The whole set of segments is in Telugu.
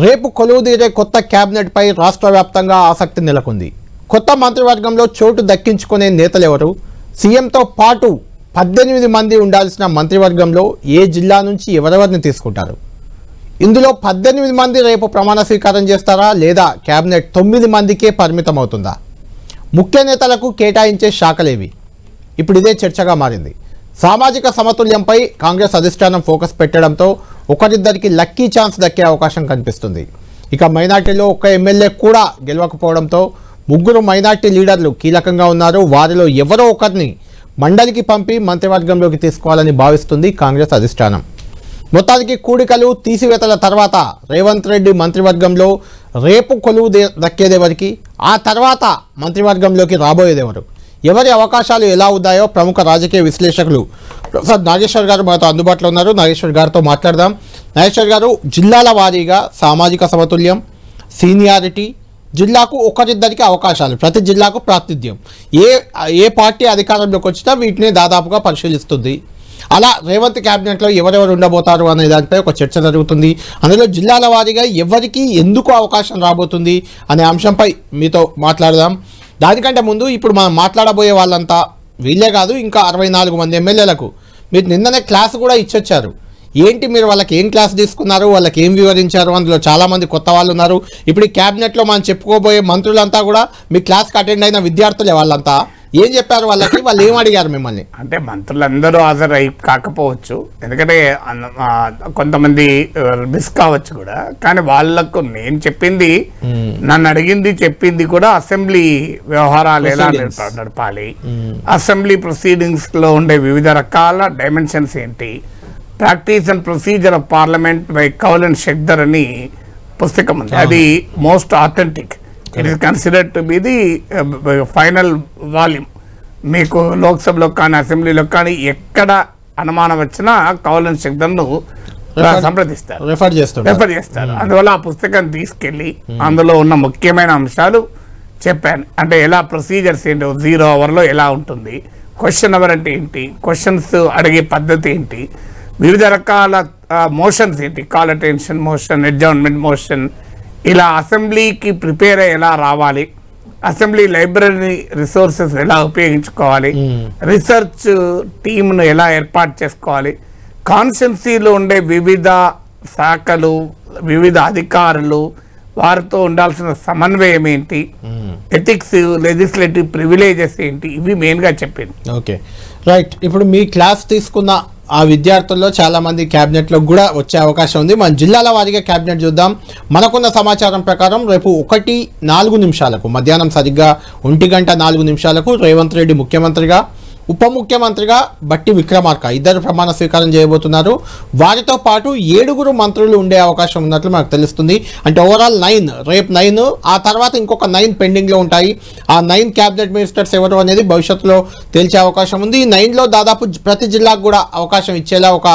రేపు కొలువుదీరే కొత్త కేబినెట్ పై రాష్ట్ర వ్యాప్తంగా ఆసక్తి నెలకొంది. కొత్త మంత్రివర్గంలో చోటు దక్కించుకునే నేతలెవరు? సీఎంతో పాటు 18 మంది ఉండాల్సిన మంత్రివర్గంలో ఏ జిల్లా నుంచి ఎవరెవరిని తీసుకుంటారు? ఇందులో 18 మంది రేపు ప్రమాణ స్వీకారం చేస్తారా లేదా కేబినెట్ 9 మందికే పరిమితం అవుతుందా? ముఖ్య నేతలకు కేటాయించే శాఖలేవి? ఇప్పుడు ఇదే చర్చగా మారింది. సామాజిక సమతుల్యంపై కాంగ్రెస్ అధిష్టానం ఫోకస్ పెట్టడంతో ఒకరిద్దరికి లక్కీ ఛాన్స్ దక్కే అవకాశం కనిపిస్తుంది. ఇక మైనార్టీలో ఒక్క ఎమ్మెల్యే కూడా గెలవకపోవడంతో 3 మైనార్టీ లీడర్లు కీలకంగా ఉన్నారు. వారిలో ఎవరో ఒకరిని మండలికి పంపి మంత్రివర్గంలోకి తీసుకోవాలని భావిస్తుంది కాంగ్రెస్ అధిష్టానం. మొత్తానికి కూడికలు తీసివేతల తర్వాత రేవంత్ రెడ్డి మంత్రివర్గంలో రేపు కొలువు దక్కేదెవరికి, ఆ తర్వాత మంత్రివర్గంలోకి రాబోయేదెవరు, ఎవరి అవకాశాలు ఎలా ఉన్నాయో ప్రముఖ రాజకీయ విశ్లేషకులు ప్రొఫెసర్ నాగేశ్వర్ గారు మనతో అందుబాటులో ఉన్నారు. నాగేశ్వర్ గారితో మాట్లాడదాం. నాగేశ్వర్ గారు, జిల్లాల వారీగా సామాజిక సమతుల్యం, సీనియారిటీ, జిల్లాకు ఒకరిద్దరికి అవకాశాలు, ప్రతి జిల్లాకు ప్రాతినిధ్యం, ఏ పార్టీ అధికారంలోకి వచ్చినా వీటిని దాదాపుగా పరిశీలిస్తుంది. అలా రేవంత్ క్యాబినెట్లో ఎవరెవరు ఉండబోతారు అనే దానిపై ఒక చర్చ జరుగుతుంది. అందులో జిల్లాల వారీగా ఎవరికి ఎందుకు అవకాశం రాబోతుంది అనే అంశంపై మీతో మాట్లాడదాం. దానికంటే ముందు ఇప్పుడు మనం మాట్లాడబోయే వాళ్ళంతా వీళ్ళే కాదు, ఇంకా 64 మంది ఎమ్మెల్యేలకు మీరు నిన్ననే క్లాస్ కూడా ఇచ్చొచ్చారు. ఏంటి మీరు వాళ్ళకి ఏం క్లాస్ తీసుకున్నారు, వాళ్ళకి ఏం వివరించారు? అందులో చాలామంది కొత్త వాళ్ళు ఉన్నారు. ఇప్పుడు ఈ క్యాబినెట్లో మనం చెప్పుకోబోయే మంత్రులంతా కూడా మీ క్లాస్కి అటెండ్ అయిన విద్యార్థులే. వాళ్ళంతా ఏం చెప్పారు వాళ్ళకి, వాళ్ళు ఏం అడిగారు మిమ్మల్ని? అంటే మంత్రులందరూ హాజరు కాకపోవచ్చు, ఎందుకంటే కొంతమంది మిస్ కావచ్చు కూడా. కానీ వాళ్ళకు నేను చెప్పింది, నన్ను అడిగింది, చెప్పింది కూడా అసెంబ్లీ వ్యవహారాలు ఎలా నడపాలి, అసెంబ్లీ ప్రొసీడింగ్స్ లో ఉండే వివిధ రకాల డైమెన్షన్స్ ఏంటి, practice and procedure of parliament by Kaul and Shakdher అని పుస్తకం ఉంది. అది most authentic. It is considered to be the final volume. మీకు లోక్సభలో కానీ అసెంబ్లీలో కానీ ఎక్కడ అనుమానం వచ్చినా కౌల్ అండ్ షెక్దర్ను సంప్రదిస్తారు, రెఫర్ చేస్తారు. అందువల్ల ఆ పుస్తకాన్ని తీసుకెళ్ళి అందులో ఉన్న ముఖ్యమైన అంశాలు చెప్పాను. అంటే ఎలా ప్రొసీజర్స్ ఏంటి, 0 అవర్లో ఎలా ఉంటుంది, క్వశ్చన్ అవర్ అంటే ఏంటి, క్వశ్చన్స్ అడిగే పద్ధతి ఏంటి, వివిధ రకాల మోషన్స్ ఏంటి, call attention motion, adjournment motion, ఇలా అసెంబ్లీకి ప్రిపేర్ అయ్యి ఎలా రావాలి, అసెంబ్లీ లైబ్రరీ రిసోర్సెస్ ఎలా ఉపయోగించుకోవాలి, రీసెర్చ్ టీమ్ను ఎలా ఏర్పాటు చేసుకోవాలి, కాన్స్టిట్యున్సీలో ఉండే వివిధ శాఖలు, వివిధ అధికారులు, వారితో ఉండాల్సిన సమన్వయం ఏంటి, ఎథిక్స్, లెజిస్లేటివ్ ప్రివిలేజెస్ ఏంటి, ఇవి మెయిన్గా చెప్పింది. Okay, right. ఇప్పుడు మీ క్లాస్ తీసుకున్న ఆ విద్యార్థుల్లో చాలామంది క్యాబినెట్లో కూడా వచ్చే అవకాశం ఉంది. మన జిల్లాల వారీగా క్యాబినెట్ చూద్దాం. మనకున్న సమాచారం ప్రకారం రేపు 1:04 మధ్యాహ్నం సరిగ్గా 1:04 రేవంత్ రెడ్డి ముఖ్యమంత్రిగా, ఉప ముఖ్యమంత్రిగా బట్టి విక్రమార్క ఇద్దరు ప్రమాణ స్వీకారం చేయబోతున్నారు. వారితో పాటు 7 మంత్రులు ఉండే అవకాశం ఉన్నట్లు మనకు తెలుస్తుంది. అంటే ఓవరాల్ 9, రేపు 9, ఆ తర్వాత ఇంకొక 9 పెండింగ్లో ఉంటాయి. ఆ 9 క్యాబినెట్ మినిస్టర్స్ ఎవరు అనేది భవిష్యత్తులో తేల్చే అవకాశం ఉంది. ఈ 9లో దాదాపు ప్రతి జిల్లాకు కూడా అవకాశం ఇచ్చేలా ఒక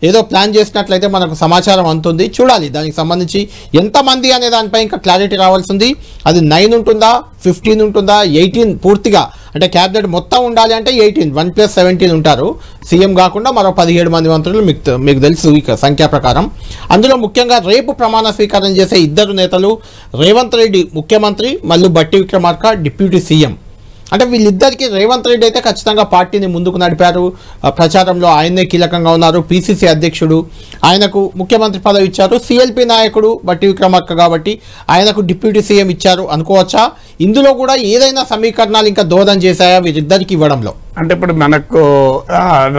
ఏదో ప్లాన్ చేసినట్లయితే మనకు సమాచారం అందుతుంది. చూడాలి దానికి సంబంధించి ఎంతమంది అనే దానిపై ఇంకా క్లారిటీ రావాల్సింది. అది 9 ఉంటుందా, 15 ఉంటుందా, 18 పూర్తిగా అంటే క్యాబినెట్ మొత్తం ఉండాలి అంటే 18, 1+17 ఉంటారు. సీఎం కాకుండా మరో 17 మంది మంత్రులు మీకు తెలుసు ఇక సంఖ్యా ప్రకారం. అందులో ముఖ్యంగా రేపు ప్రమాణ స్వీకారం చేసే 2 నేతలు రేవంత్ రెడ్డి ముఖ్యమంత్రి, మళ్ళీ బట్టి విక్రమార్క డిప్యూటీ సీఎం. అంటే వీళ్ళిద్దరికి రేవంత్ రెడ్డి అయితే ఖచ్చితంగా పార్టీని ముందుకు నడిపారు. ప్రచారంలో ఆయనే కీలకంగా ఉన్నారు. పిసిసి అధ్యక్షుడు, ఆయనకు ముఖ్యమంత్రి పదవి ఇచ్చారు. సిఎల్పి నాయకుడు బట్టి విక్రమార్క కాబట్టి ఆయనకు డిప్యూటీ సీఎం ఇచ్చారు అనుకోవచ్చా? ఇందులో కూడా ఏదైనా సమీకరణాలు ఇంకా దోహదం చేశాయా వీరిద్దరికి ఇవ్వడంలో? అంటే ఇప్పుడు మనకు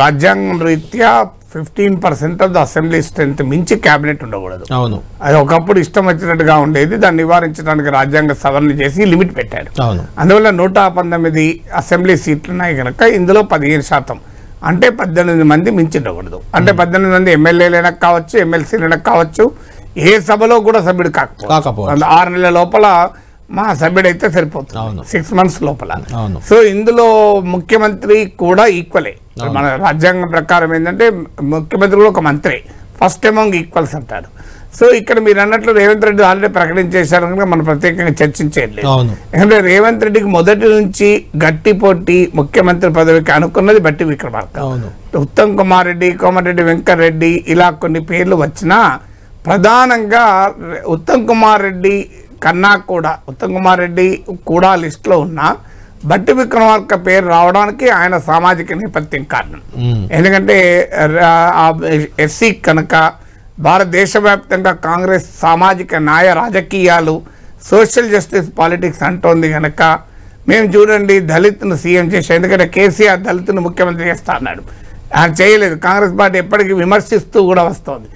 రాజ్యాంగం రీత్యా 15% ఆఫ్ ద అసెంబ్లీ స్ట్రెంత్ మించి క్యాబినెట్ ఉండకూడదు. అవును, అది ఒకప్పుడు ఇష్టం వచ్చినట్టుగా ఉండేది. దాన్ని నివారించడానికి రాజ్యాంగ సవరణ చేసి లిమిట్ పెట్టారు. అందువల్ల 119 అసెంబ్లీ సీట్లు ఉన్నాయి కనుక ఇందులో 15%, అంటే 18 మంది మించి ఉండకూడదు. అంటే 18 మంది ఎమ్మెల్యేలైనా కావచ్చు, ఎమ్మెల్సీలైనా కావచ్చు, ఏ సభలో కూడా సభ్యుడు కాకపోవచ్చు. 6 నెలల లోపల మా సభ్యుడైతే సరిపోతుంది, 6 months లోపల. సో ఇందులో ముఖ్యమంత్రి కూడా ఈక్వలే. మన రాజ్యాంగం ప్రకారం ఏంటంటే ముఖ్యమంత్రి కూడా ఒక మంత్రి, ఫస్ట్ అమాంగ్ ఈక్వల్స్ అంటారు. సో ఇక్కడ మీరు అన్నట్లు రేవంత్ రెడ్డి ఆల్రెడీ ప్రకటించేశారు కనుక మనం ప్రత్యేకంగా చర్చించేది. ఎందుకంటే రేవంత్ రెడ్డికి మొదటి నుంచి గట్టి పోటీ ముఖ్యమంత్రి పదవికి అనుకున్నది బట్టి విక్రమార్క. ఉత్తమ్ కుమార్ రెడ్డి, కోమటిరెడ్డి వెంకటరెడ్డి ఇలా కొన్ని పేర్లు వచ్చినా ప్రధానంగా ఉత్తమ్ కుమార్ రెడ్డి కన్నా కూడా ఉత్తమ్ కుమార్ రెడ్డి కూడా లిస్టులో ఉన్న బట్టి విక్రమార్క పేరు రావడానికి ఆయన సామాజిక నేపథ్యం కారణం. ఎందుకంటే ఎస్సీ కనుక భారతదేశవ్యాప్తంగా కాంగ్రెస్ సామాజిక న్యాయ రాజకీయాలు సోషల్ జస్టిస్ పాలిటిక్స్ అంటోంది కనుక మేము చూడండి దళితును సీఎం చేసి, ఎందుకంటే కేసీఆర్ దళితును ముఖ్యమంత్రి చేస్తా అన్నాడు, ఆయన చేయలేదు. కాంగ్రెస్ పార్టీ ఎప్పటికీ విమర్శిస్తూ కూడా వస్తుంది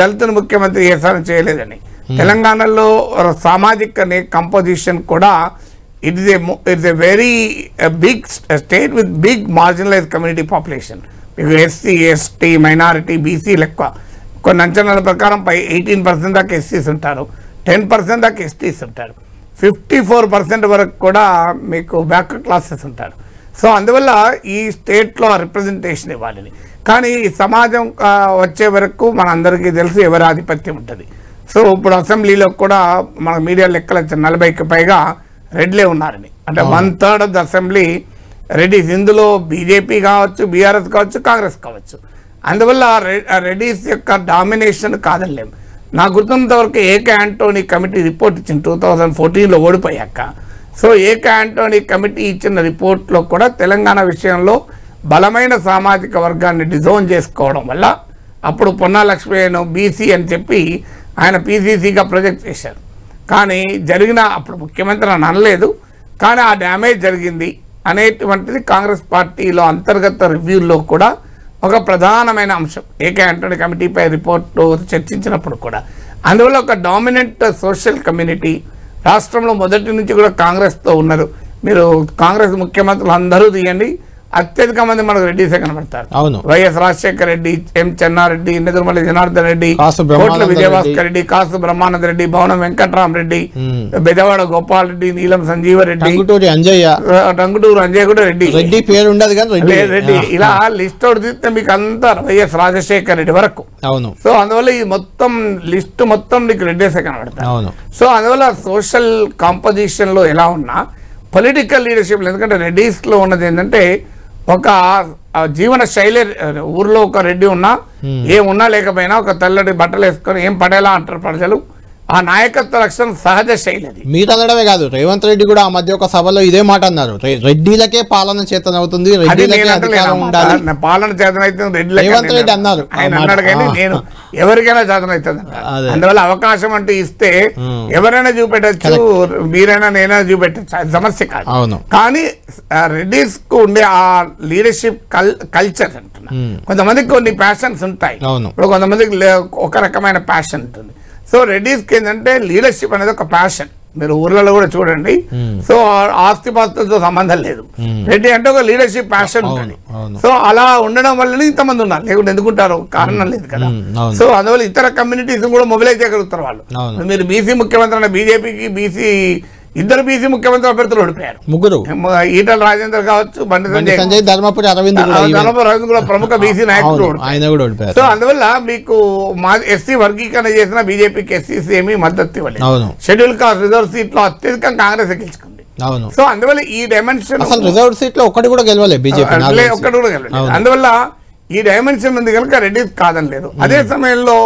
దళితును ముఖ్యమంత్రి చేస్తారని చేయలేదని. తెలంగాణలో సామాజిక కంపోజిషన్ కూడా it's a very big state with big marginalise community population. మీకు ఎస్సీ ఎస్టీ మైనారిటీ బీసీలు ఎక్కువ. కొన్ని అంచనాల ప్రకారం 18% దాకా ఎస్సీస్ ఉంటారు, 10% దాకా ఎస్టీస్ ఉంటారు, 54% వరకు కూడా మీకు బ్యాక్వర్డ్ క్లాసెస్ ఉంటారు. సో అందువల్ల ఈ స్టేట్లో రిప్రజెంటేషన్ ఇవ్వాలని. కానీ ఈ సమాజం వచ్చే వరకు మనందరికీ తెలుసు ఎవరి ఆధిపత్యం ఉంటుంది. సో ఇప్పుడు అసెంబ్లీలో కూడా మన మీడియా లెక్కలు 40కి పైగా రెడ్లే ఉన్నారని, అంటే 1/3 ఆఫ్ ద అసెంబ్లీ రెడ్డిస్. ఇందులో బీజేపీ కావచ్చు, బీఆర్ఎస్ కావచ్చు, కాంగ్రెస్ కావచ్చు. అందువల్ల రెడ్డిస్ యొక్క డామినేషన్ కాదనలేము. నాకు గుర్తున్నంత వరకు ఏకే ఆంటోనీ కమిటీ రిపోర్ట్ ఇచ్చింది 2014లో ఓడిపోయాక. సో ఏకే ఆంటోనీ కమిటీ ఇచ్చిన రిపోర్ట్లో కూడా తెలంగాణ విషయంలో బలమైన సామాజిక వర్గాన్ని డిజోన్ చేసుకోవడం వల్ల అప్పుడు పొన్నా లక్ష్మయ్యను బీసీ అని చెప్పి ఆయన పీసీసీగా ప్రొజెక్ట్ చేశారు. కానీ జరిగిన అప్పుడు ముఖ్యమంత్రి అని అనలేదు, కానీ ఆ డ్యామేజ్ జరిగింది అనేటువంటిది కాంగ్రెస్ పార్టీలో అంతర్గత రివ్యూల్లో కూడా ఒక ప్రధానమైన అంశం. ఏకే ఆంటోనీ కమిటీపై రిపోర్టు చర్చించినప్పుడు కూడా అందువల్ల ఒక డామినెంట్ సోషల్ కమ్యూనిటీ రాష్ట్రంలో మొదటి నుంచి కూడా కాంగ్రెస్తో ఉన్నారు. మీరు కాంగ్రెస్ ముఖ్యమంత్రులు అందరూ తీయండి, అత్యధిక మంది మనకు రెడ్డిసే కనబడతారు. వైఎస్ రాజశేఖర రెడ్డి, ఎం చెన్నారెడ్డి, నెదురుమల్లి జనార్దన్ రెడ్డి, కోట్ల విజయభాస్కర్ రెడ్డి, కాసు బ్రహ్మానంద రెడ్డి, భవనం వెంకట్రామరెడ్డి, బెజవాడ గోపాల్ రెడ్డి, నీలం సంజీవరెడ్డి, టంగుటూరు అంజయ్య కూడా రెడ్డి పేరు ఉండదు రెడ్డి. ఇలా లిస్ట్ అవుట్ తీస్తే మీకు అంతా వైఎస్ రాజశేఖర రెడ్డి వరకు. సో అందువల్ల ఈ మొత్తం లిస్ట్ మొత్తం నీకు రెడ్డిసే కనబడతారు. సో అందువల్ల సోషల్ కాంపోజిషన్ లో ఎలా ఉన్నా పొలిటికల్ లీడర్షిప్, ఎందుకంటే రెడ్డిస్లో ఉన్నది ఏంటంటే ఒక జీవన శైలి. ఊర్లో ఒక రెడ్డి ఉన్నా ఏమున్నా లేకపోయినా ఒక తెల్లటి బట్టలు వేసుకొని ఏం పడేలా అంటారు ప్రజలు. ఆ నాయకత్వ లక్షణం సహజ శైలి. అది మీరు అనడమే కాదు, రేవంత్ రెడ్డి కూడా ఆ మధ్య ఒక సభలో ఇదే మాట అన్నారు, రెడ్డిలకే పాలన చేతనవుతుంది, పాలన చేతనవుతుంది రేవంత్ రెడ్డి అన్నారు. ఆయన అన్నాడు కానీ నేను ఎవరికైనా చేతనవుతుంది. అందువల్ల అవకాశం అంటే ఇస్తే ఎవరైనా చూపెట్టచ్చు, మీరైనా నేనైనా చూపెట్టచ్చు, అది సమస్య కాదు. కానీ రెడ్డిస్ కు ఉండే ఆ లీడర్షిప్ కల్చర్ అంటున్నా. కొంతమందికి కొన్ని ప్యాషన్స్ ఉంటాయి, ఇప్పుడు కొంతమందికి ఒక రకమైన ప్యాషన్ ఉంటుంది. సో రెడ్డిస్కి ఏంటంటే లీడర్షిప్ అనేది ఒక ప్యాషన్. మీరు ఊర్లలో కూడా చూడండి. సో ఆస్తిపాస్తులతో సంబంధం లేదు, రెడ్డి అంటే ఒక లీడర్షిప్ ప్యాషన్ ఉంటుంది. సో అలా ఉండడం వల్లనే ఇంతమంది ఉన్నారు, లేకుంటే ఎందుకుంటారు, కారణం లేదు కదా. సో అందువల్ల ఇతర కమ్యూనిటీస్ కూడా మొబిలైజ్ చేయగలుగుతారు వాళ్ళు. మీరు బీసీ ముఖ్యమంత్రి అంటే బీజేపీకి ఇద్దరు బీసీ ముఖ్యమంత్రి అభ్యర్థులు ఓడిపోయారు, ముగ్గురు. ఈటల రాజేందర్ కావచ్చు, బండి సంజయ్, ధర్మపురి అరవింద్ కూడా ప్రముఖ బీసీ నాయకుడు ఓడిపోయారు. సో అందువల్ల మీకు ఎస్సీ వర్గీకరణ చేసిన బీజేపీకి ఎస్సీసీ ఏమీ మద్దతు ఇవ్వలేదు. షెడ్యూల్ కాస్ట్ రిజర్వ్ సీట్లో అత్యధికంగా కాంగ్రెస్ గెలుచుకుంది. సో అందువల్ల ఈ డైమెన్షన్ రిజర్వ్ సీట్ లో ఒక్కటి కూడా గెలవలేదు బీజేపీ, ఒక్కటి కూడా గెలవలేదు. అందువల్ల ఈ డైమెన్షన్ ఉంది కనుక రెడ్డి కాదని లేదు. అదే సమయంలో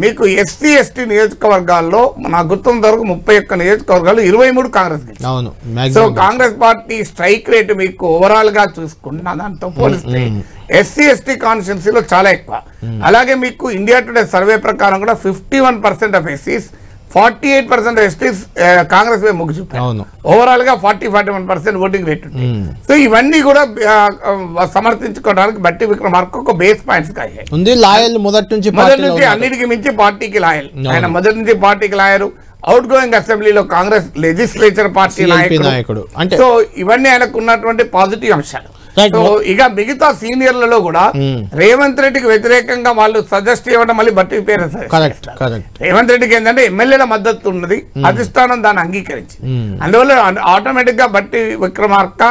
మీకు ఎస్సీ ఎస్టీ నియోజకవర్గాల్లో నాకు గుర్తున్నంత వరకు 31 నియోజకవర్గాలు 23 కాంగ్రెస్ గెలిచింది. So Congress party strike rate మీకు ఓవరాల్ గా చూసుకుంటున్నా దాంతో పోలిస్తే ఎస్సీ ఎస్టీ కాన్స్టిట్యున్సీలో చాలా ఎక్కువ. అలాగే మీకు ఇండియా టుడే సర్వే ప్రకారం కూడా 51% ఆఫ్ ఎస్సీస్, 48% ఎస్టీస్ కాంగ్రెస్ మొగ్గు చూపారు. ఓవరాల్ గా 40-41% ఓటింగ్ రేట్ ఉంది. సో ఇవన్నీ కూడా సమర్థించుకోవడానికి బట్టి విక్రమార్క ఒక బేస్ పాయింట్స్ ఉంది. లాయల్ మొదటి నుంచి అన్నిటికీ మించి పార్టీకి లాయల్. ఆయన మొదటి నుంచి పార్టీకి లాయరు, అవుట్ గోయింగ్ అసెంబ్లీలో కాంగ్రెస్ లెజిస్లేచర్ పార్టీ నాయకుడు. సో ఇవన్నీ ఆయనకు ఉన్నటువంటి పాజిటివ్ అంశాలు. సో ఇక మిగతా సీనియర్లలో కూడా రేవంత్ రెడ్డికి వ్యతిరేకంగా వాళ్ళు సజెస్ట్ చేయడం మళ్ళీ బట్టి పేరు. రేవంత్ రెడ్డికి ఏంటంటే ఎమ్మెల్యేల మద్దతు ఉన్నది, అధిష్టానం దాన్ని అంగీకరించింది. అందువల్ల ఆటోమేటిక్ గా బట్టి విక్రమార్క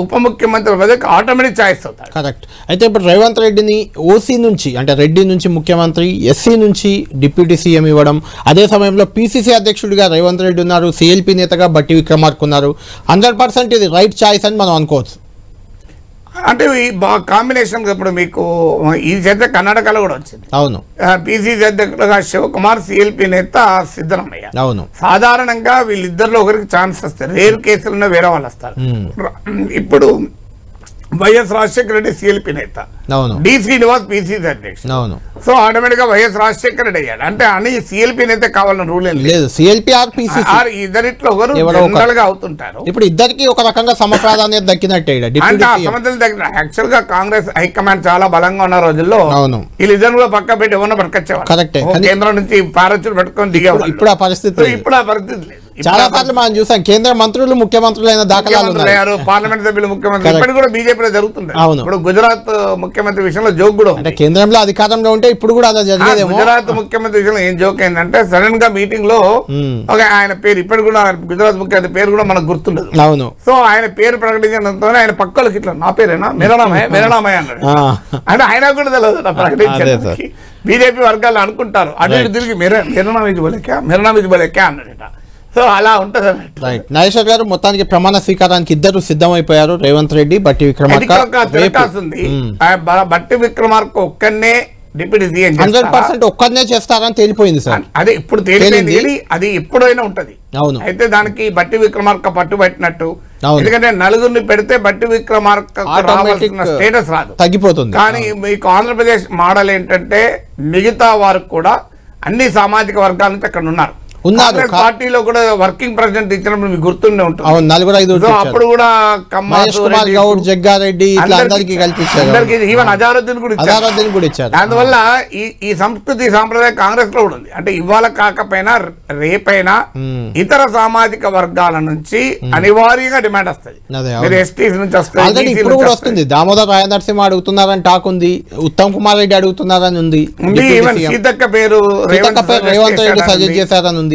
ఉప ముఖ్యమంత్రి పదవికి ఆటోమేటిక్ ఛాయిస్ అవుతారు. కరెక్ట్. అయితే ఇప్పుడు రేవంత్ రెడ్డిని ఓసీ నుంచి అంటే రెడ్డి నుంచి ముఖ్యమంత్రి, ఎస్సీ నుంచి డిప్యూటీ సీఎం ఇవ్వడం, అదే సమయంలో పీసీసీ అధ్యక్షుడిగా రేవంత్ రెడ్డి ఉన్నారు, సిఎల్పి నేతగా బట్టి విక్రమార్క ఉన్నారు. 100% ఇది రైట్ ఛాయిస్ అని మనం అనుకోవచ్చు. అంటే ఈ కాంబినేషన్ ఇప్పుడు మీకు ఈ చేత కర్ణాటకలో కూడా వచ్చింది. అవును. పిసిసి అధ్యక్షుడుగా శివకుమార్, సిఎల్పి నేత సిద్ధరామయ్య. అవును. సాధారణంగా వీళ్ళిద్దరిలో ఒకరికి ఛాన్స్ వస్తారు, రేర్ కేసులున్న వేరే వాళ్ళు వస్తారు. ఇప్పుడు వైఎస్ రాజశేఖర రెడ్డి సిఎల్పి నేత, డి శ్రీనివాస్ పిసిసి అధ్యక్షుడు. సో ఆటోమేటిక్ గా వైఎస్ రాజశేఖర రెడ్డి అయ్యాడు. అంటే అని సిఎల్పి నేత కావాలని రూల్ లేదు, సిఎల్పి ఆర్ ఇద్దరిట్లో ఒకరు జనరల్ గా అవుతుంటారు. ఇప్పుడు ఇద్దరికి ఒక రకంగా సమప్రాధాన్యత దక్కినట్టే. అంటే ఆ సమస్యలు దగ్గర యాక్చువల్ గా కాంగ్రెస్ హైకమాండ్ చాలా బలంగా ఉన్న రోజుల్లో వీళ్ళిద్దరు కూడా పక్క పెట్టి ఎవరన్నా పట్టుకొచ్చేవారు. కరెక్ట్. కేంద్రం నుంచి పారచులు పట్టుకొని దిగేవారు. ఇప్పుడు ఆ పరిస్థితి లేదు. చాలా సార్లు మనం చూసాం, కేంద్ర మంత్రులు ముఖ్యమంత్రులైన దాఖలాలు, పార్లమెంట్ సభ్యులు ముఖ్యమంత్రి ఇప్పటి కూడా బీజేపీలో జరుగుతుంది. ఇప్పుడు గుజరాత్ ముఖ్యమంత్రి విషయంలో జోక్ కూడా అంటే కేంద్రంలో అధికారంలో ఉంటే ఇప్పుడు కూడా అలా జరిగేది. గుజరాత్ ముఖ్యమంత్రి విషయంలో ఏం జోక్ ఏంటంటే సడన్ గా మీటింగ్ లో ఆయన పేరు ఇప్పటి కూడా గుజరాత్ ముఖ్యమంత్రి పేరు కూడా మనకు గుర్తుండదు. అవును. సో ఆయన పేరు ప్రకటించడంతో ఆయన పక్కలకి ఇట్లా నా పేరేనా మెరనామయ్య అన్నాడు. అంటే ఆయన కూడా తెలియదు ప్రకటించడానికి. బీజేపీ వర్గాలు అనుకుంటారు అటు తిరిగి మెరనామీజ్ బోలేక అన్నాడట. సో అలా ఉంటుంది అన్నట్టు. నాగేశ్వర్ గారు, మొత్తానికి ప్రమాణ స్వీకారానికి ఇద్దరు సిద్ధమైపోయారు, రేవంత్ రెడ్డి, బట్టి విక్రమార్క. బట్టి విక్రమార్క ఒక్కనే డిప్యూటీ సీఎం 100% ఒక్కనే చేస్తారని తేలిపోయింది సార్. అదే ఇప్పుడు తేలిపోయింది, అది ఎప్పుడైనా ఉంటది. అవును. అయితే దానికి బట్టి విక్రమార్క పట్టుబట్టినట్టు, ఎందుకంటే నలుగురిని పెడితే బట్టి విక్రమార్క స్టేటస్ రాదు, తగ్గిపోతుంది. కానీ మీకు ఆంధ్రప్రదేశ్ మోడల్ ఏంటంటే మిగతా వారు కూడా అన్ని సామాజిక వర్గాల నుంచి అక్కడ ఉన్నారు. పార్టీలో కూడా వర్కింగ్ ప్రెసిడెంట్ ఇచ్చినప్పుడు మీకు గుర్తుండే ఉంటుంది. అప్పుడు కూడా జగ్గారెడ్డి ఈవెన్ అజారుద్దీన్ కూడా ఇచ్చారు. అందువల్ల ఈ సంస్కృతి సాంప్రదాయం కాంగ్రెస్ లో కూడా ఉంది. అంటే ఇవాళ కాకపోయినా రేపైనా ఇతర సామాజిక వర్గాల నుంచి అనివార్యంగా డిమాండ్ వస్తుంది. మీరు ఎస్టీస్ నుంచి వస్తుంది. దామోదర్ రాయనరసింహ అడుగుతున్నారని టాక్ ఉంది, ఉత్తమ్ కుమార్ రెడ్డి అడుగుతున్నారని ఉంది, ఈవెన్ సీతక్క పేరు రేవంత్ రెడ్డి సజెస్ట్ చేశారని ఉంది.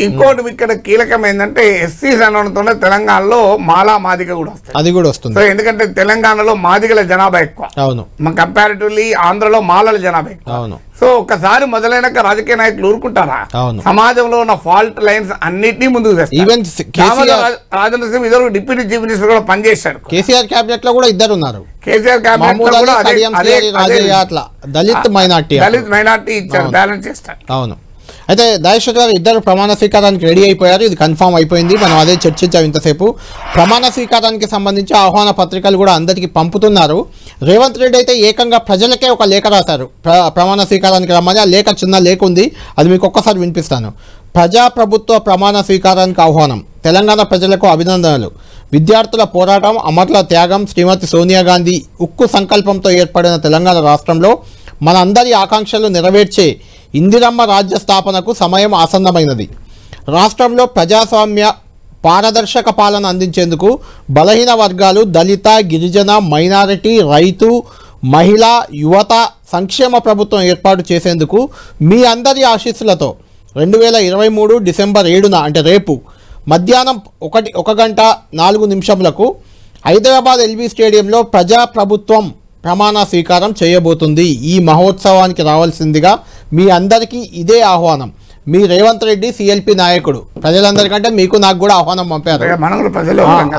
ఇంకోటి ఇక్కడ కీలకం ఏంటంటే ఎస్సీస్ అనడంతో తెలంగాణలో మాలా మాదిగ కూడా వస్తుంది, అది కూడా వస్తుంది. సో ఎందుకంటే తెలంగాణలో మాదిగల జనాభా ఎక్కువ. అవును. కంపారిటివ్లీ ఆంధ్రలో మాలల జనాభా ఎక్కువ. అవును. సో ఒకసారి మొదలైనాక రాజకీయ నాయకులు ఊరుకుంటారా? సమాజంలో ఉన్న ఫాల్ట్ లైన్స్ అన్నిటినీ ముందుకు తెస్తారు. రాజేంద్ర సింగ్ ఇద్దరు డిప్యూటీ చీఫ్ మినిస్టర్ కూడా పనిచేశాడు. కేసీఆర్ క్యాబినెట్ లో కూడా ఇద్దరు ఉన్నారు. కేసీఆర్ క్యాబినెట్ లో కూడా దళిత్ మైనార్టీ ఇచ్చారు, బ్యాలెన్స్ చేస్తారు. అవును. అయితే నాగేశ్వర్ గారు ఇద్దరు ప్రమాణ స్వీకారానికి రెడీ అయిపోయారు, ఇది కన్ఫామ్ అయిపోయింది. మనం అదే చర్చించాం ఇంతసేపు. ప్రమాణ స్వీకారానికి సంబంధించి ఆహ్వాన పత్రికలు కూడా అందరికీ పంపుతున్నారు. రేవంత్ రెడ్డి అయితే ఏకంగా ప్రజలకే ఒక లేఖ రాశారు ప్రమాణ స్వీకారానికి రమ్మని. ఆ లేఖ చిన్న లేఖ ఉంది, అది మీకు ఒక్కసారి వినిపిస్తాను. ప్రజాప్రభుత్వ ప్రమాణ స్వీకారానికి ఆహ్వానం. తెలంగాణ ప్రజలకు అభినందనలు. విద్యార్థుల పోరాటం, అమరుల త్యాగం, శ్రీమతి సోనియా గాంధీ ఉక్కు సంకల్పంతో ఏర్పడిన తెలంగాణ రాష్ట్రంలో మనందరి ఆకాంక్షలు నెరవేర్చే ఇందిరమ్మ రాజ్య స్థాపనకు సమయం ఆసన్నమైనది. రాష్ట్రంలో ప్రజాస్వామ్య పారదర్శక పాలన అందించేందుకు బలహీన వర్గాలు, దళిత, గిరిజన, మైనారిటీ, రైతు, మహిళ, యువత సంక్షేమ ప్రభుత్వం ఏర్పాటు చేసేందుకు మీ అందరి ఆశీస్సులతో 2023 డిసెంబర్ 7న అంటే రేపు మధ్యాహ్నం 1:04 హైదరాబాద్ ఎల్బీ స్టేడియంలో ప్రజాప్రభుత్వం ప్రమాణ స్వీకారం చేయబోతుంది. ఈ మహోత్సవానికి రావాల్సిందిగా మీ అందరికీ ఇదే ఆహ్వానం. మీ రేవంత్ రెడ్డి సిఎల్పి నాయకుడు. ప్రజలందరికంటే మీకు నాకు కూడా ఆహ్వానం పంపారు.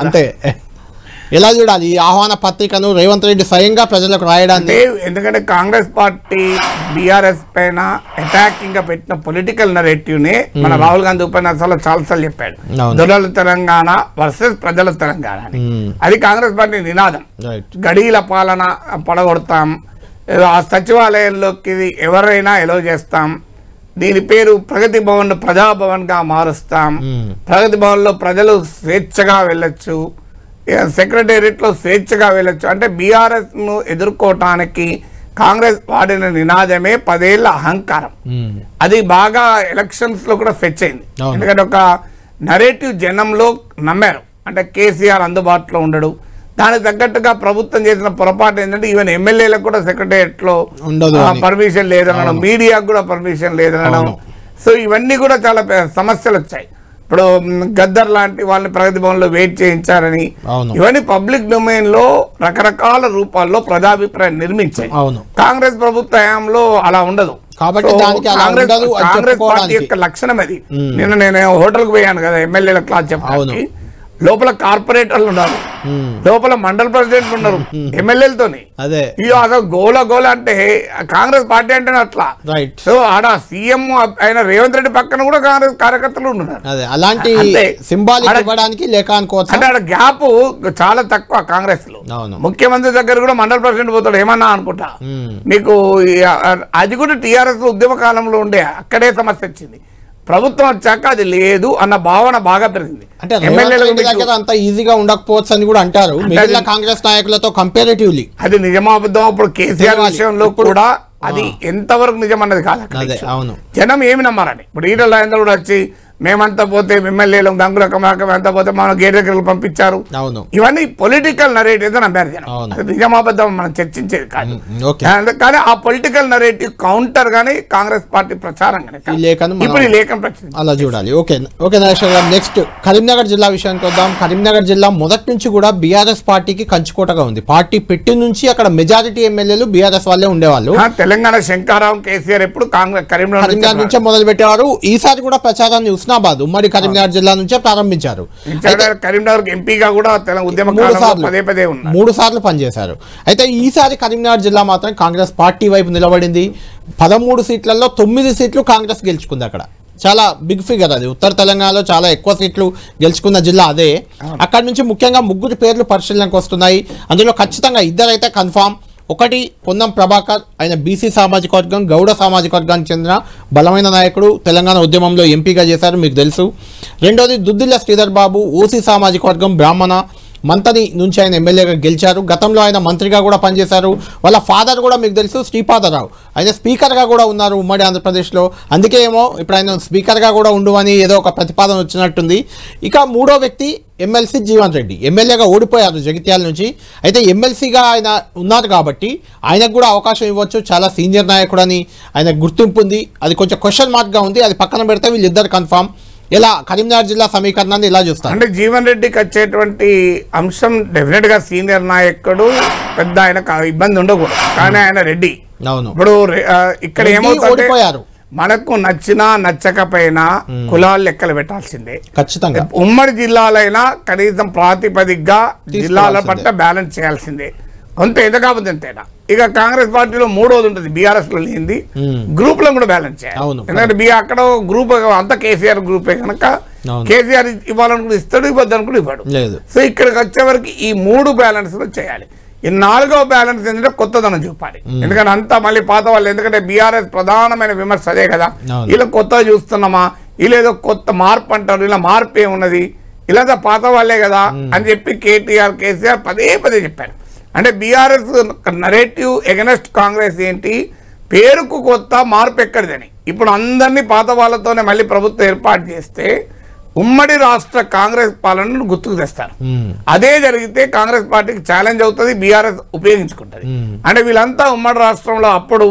అంతే. ఎలా చూడాలి ఈ ఆహ్వాన పత్రికను? రేవంత్ రెడ్డి స్వయంగా ప్రజలకు రాయడాన్ని. ఎందుకంటే కాంగ్రెస్ పార్టీ బీఆర్ఎస్ పైన అటాకింగ్ గా పెట్టిన పొలిటికల్ నరేటివ్ ని మన రాహుల్ గాంధీ ఉపన్యాసాల్లో చాలాసార్లు చెప్పాడు. దొరల తెలంగాణ వర్సెస్ ప్రజల తెలంగాణ. అది కాంగ్రెస్ పార్టీ నినాదం. గడీల పాలన పడగొడతాం, ఆ సచివాలయంలోకి ఎవరైనా ఎలో చేస్తాం, దీని పేరు ప్రగతి భవన్ ప్రజాభవన్ గా మారుస్తాం, ప్రగతి భవన్ లో ప్రజలు స్వేచ్ఛగా వెళ్ళొచ్చు, సెక్రటేరియట్ లో స్వేచ్ఛగా వెళ్ళొచ్చు. అంటే బీఆర్ఎస్ ను ఎదుర్కోవటానికి కాంగ్రెస్ వాడిన నినాదమే 10 ఏళ్ల అహంకారం. అది బాగా ఎలక్షన్స్ లో కూడా ఫెచ్ అయింది. ఎందుకంటే ఒక నరేటివ్ జనంలో నమ్మారు. అంటే కేసీఆర్ అందుబాటులో ఉండడు, దానికి తగ్గట్టుగా ప్రభుత్వం చేసిన పొరపాటు ఏంటంటే ఈవెన్ ఎమ్మెల్యేలకు కూడా సెక్రటేరియట్ లో పర్మిషన్ లేదనడం, మీడియాకు కూడా పర్మిషన్ లేదనడం. సో ఇవన్నీ కూడా చాలా సమస్యలు వచ్చాయి. ఇప్పుడు గద్దర్ లాంటి వాళ్ళని ప్రగతి భవన్ లో వెయిట్ చేయించారని, ఇవన్నీ పబ్లిక్ డొమైన్ లో రకరకాల రూపాల్లో ప్రజాభిప్రాయం నిర్మించాయి. కాంగ్రెస్ ప్రభుత్వ హయాంలో అలా ఉండదు. కాబట్టి కాంగ్రెస్ పార్టీ యొక్క లక్షణం అది. నిన్న నేను హోటల్కి పోయాను కదా ఎమ్మెల్యేల క్లాస్ చెప్పడానికి. లోపల కార్పొరేటర్లు ఉన్నారు, లోపల మండల ప్రెసిడెంట్లు ఉన్నారు, ఎమ్మెల్యేలతోని. అదే ఇక అసలు గోల అంటే కాంగ్రెస్ పార్టీ అంటేనే అట్లా. సో ఆడ సీఎం ఆయన రేవంత్ రెడ్డి పక్కన కూడా కాంగ్రెస్ కార్యకర్తలు ఉన్నారు. అదే అలాంటి సింబాలిక్ ఇవ్వడానికి లేక అనుకోవచ్చు. అంటే ఆడ గ్యాప్ చాలా తక్కువ కాంగ్రెస్ లో. ముఖ్యమంత్రి దగ్గర కూడా మండల ప్రెసిడెంట్ పోతాడు ఏమన్నా అనుకుంటా. మీకు అది కూడా టీఆర్ఎస్ ఉద్యమ కాలంలో ఉండే అక్కడే సమస్య వచ్చింది. ప్రభుత్వం వచ్చాక అది లేదు అన్న భావన బాగా పెరిగింది. అంటే ఎమ్మెల్యేల అంత ఈజీగా ఉండకపోవచ్చు అని కూడా అంటారు మిగిలిన కాంగ్రెస్ నాయకులతో కంపారిటివ్లీ. అది నిజమాబద్ధం. ఇప్పుడు కేసీఆర్ విషయంలో కూడా అది ఎంతవరకు నిజం అన్నది కాదు. అవును, జనం ఏమి నమ్మారని. ఇప్పుడు ఈటల రాజేందర్ కూడా వచ్చి మేమంతా పోతే ఎమ్మెల్యేలు గంగుల కమలాకం అంతా పోతే మనం గేట్ దగ్గరకు పంపించారు. అవును, ఇవన్నీ పొలిటికల్ నరేటివ్ నమ్మారు జనం. నిజమాబద్ధం మనం చర్చించేది కాదు. కానీ ఆ పొలిటికల్ నరేటివ్ కౌంటర్ గానీ కాంగ్రెస్ పార్టీ ప్రచారం ఇప్పుడు ఈ లేఖను అలా చూడాలి. ఓకే నాగేశ్వర గారు, నెక్స్ట్ కరీంనగర్ జిల్లా విషయానికి వద్దాం. కరీంనగర్ జిల్లా మొదటి నుంచి కూడా బీఆర్ఎస్ పార్టీకి కంచుకోటగా ఉంది. పార్టీ పెట్టి నుంచి అక్కడ మెజారిటీ ఎమ్మెల్యేలు బీఆర్ఎస్ వాళ్ళే ఉండేవాళ్ళు. తెలంగాణ శంకరరావు కేసీఆర్ ఎప్పుడు కరీంనగర్ నుంచే మొదలు పెట్టేవారు. ఈసారి కూడా ప్రచారాన్ని హుస్నాబాద్ ఉమ్మడి కరీంనగర్ జిల్లా నుంచే ప్రారంభించారు. కరీంనగర్ ఎంపీగా కూడా 3 సార్లు పనిచేశారు. అయితే ఈసారి కరీంనగర్ జిల్లా మాత్రం కాంగ్రెస్ పార్టీ వైపు నిలబడింది. 13 సీట్లలో 9 సీట్లు కాంగ్రెస్ గెలుచుకుంది. అక్కడ చాలా బిగ్ ఫిగర్. అది ఉత్తర తెలంగాణలో చాలా ఎక్కువ సీట్లు గెలుచుకున్న జిల్లా అదే. అక్కడ నుంచి ముఖ్యంగా 3 పేర్లు పరిశీలనకు వస్తున్నాయి. అందులో ఖచ్చితంగా 2 అయితే కన్ఫామ్. ఒకటి పొన్నం ప్రభాకర్, ఆయన బీసీ సామాజిక వర్గం, గౌడ సామాజిక వర్గానికి చెందిన బలమైన నాయకుడు, తెలంగాణ ఉద్యమంలో ఎంపీగా చేశారు, మీకు తెలుసు. రెండోది దుద్దిల్ల శ్రీధర్ బాబు, ఓసీ సామాజిక వర్గం, బ్రాహ్మణ, మంతని నుంచి ఆయన ఎమ్మెల్యేగా గెలిచారు. గతంలో ఆయన మంత్రిగా కూడా పనిచేశారు. వాళ్ళ ఫాదర్ కూడా మీకు తెలుసు శ్రీపాదరావు, ఆయన స్పీకర్గా కూడా ఉన్నారు ఉమ్మడి ఆంధ్రప్రదేశ్లో. అందుకే ఏమో ఇప్పుడు ఆయన స్పీకర్గా కూడా ఉండు అని ఏదో ఒక ప్రతిపాదన వచ్చినట్టుంది. ఇక 3వ వ్యక్తి ఎమ్మెల్సీ జీవన్ రెడ్డి, ఎమ్మెల్యేగా ఓడిపోయారు జగిత్యాల నుంచి. అయితే ఎమ్మెల్సీగా ఆయన ఉన్నారు కాబట్టి ఆయనకు కూడా అవకాశం ఇవ్వచ్చు. చాలా సీనియర్ నాయకుడు అని ఆయన గుర్తింపు ఉంది. అది కొంచెం క్వశ్చన్ మార్క్గా ఉంది. అది పక్కన పెడితే వీళ్ళిద్దరు కన్ఫామ్. ఇలా కరీంనగర్ జిల్లా సమీకరణాన్ని ఇలా చూస్తారు. అంటే జీవన్ రెడ్డికి వచ్చేటువంటి అంశం డెఫినెట్ గా సీనియర్ నాయకుడు, పెద్ద ఆయన ఇబ్బంది ఉండకూడదు. కానీ ఆయన రెడ్డి. అవును, ఇప్పుడు ఇక్కడ ఏమవుతుంది, మనకు నచ్చినా నచ్చకపోయినా కులాలు లెక్కలు పెట్టాల్సిందే ఖచ్చితంగా. ఉమ్మడి జిల్లాలైనా కనీసం ప్రాతిపదికగా జిల్లాల పట్ల బ్యాలెన్స్ చేయాల్సిందే. కొంత ఎంత కాకపోతే ఎంతైనా. ఇక కాంగ్రెస్ పార్టీలో 3వది ఉంటుంది బీఆర్ఎస్ లో లేనిది, గ్రూప్ లో కూడా బ్యాలెన్స్ చేయాలి. ఎందుకంటే అక్కడ గ్రూప్ అంతా కేసీఆర్ గ్రూపే కనుక కేసీఆర్ ఇవ్వాలనుకుని ఇస్తాడు, ఇవ్వద్దనుకుని ఇవ్వడు. సో ఇక్కడికి వచ్చే వరకు ఈ 3 బ్యాలెన్స్ లో చేయాలి. ఈ 4వ బ్యాలెన్స్ ఏంటంటే కొత్తదనం చూపాలి. ఎందుకంటే అంతా మళ్ళీ పాత వాళ్ళు, ఎందుకంటే బీఆర్ఎస్ ప్రధానమైన విమర్శ అదే కదా, ఇలా కొత్తగా చూస్తున్నామా, ఇలా ఏదో కొత్త మార్పు అంటారు, ఇలా మార్పు ఏమున్నది, ఇలా పాత వాళ్ళే కదా అని చెప్పి కేసీఆర్ పదే చెప్పారు. అంటే బీఆర్ఎస్ నరేటివ్ ఎగనెస్ట్ కాంగ్రెస్ ఏంటి, పేరుకు కొత్త మార్పు ఎక్కడిదని. ఇప్పుడు అందరినీ పాత వాళ్ళతోనే మళ్ళీ ప్రభుత్వం ఏర్పాటు చేస్తే ఉమ్మడి రాష్ట్ర కాంగ్రెస్ పాలనను గుర్తుకు తెస్తారు. అదే జరిగితే కాంగ్రెస్ పార్టీకి ఛాలెంజ్ అవుతుంది, బీఆర్ఎస్ ఉపయోగించుకుంటుంది. అంటే వీళ్ళంతా ఉమ్మడి రాష్ట్రంలో అప్పుడు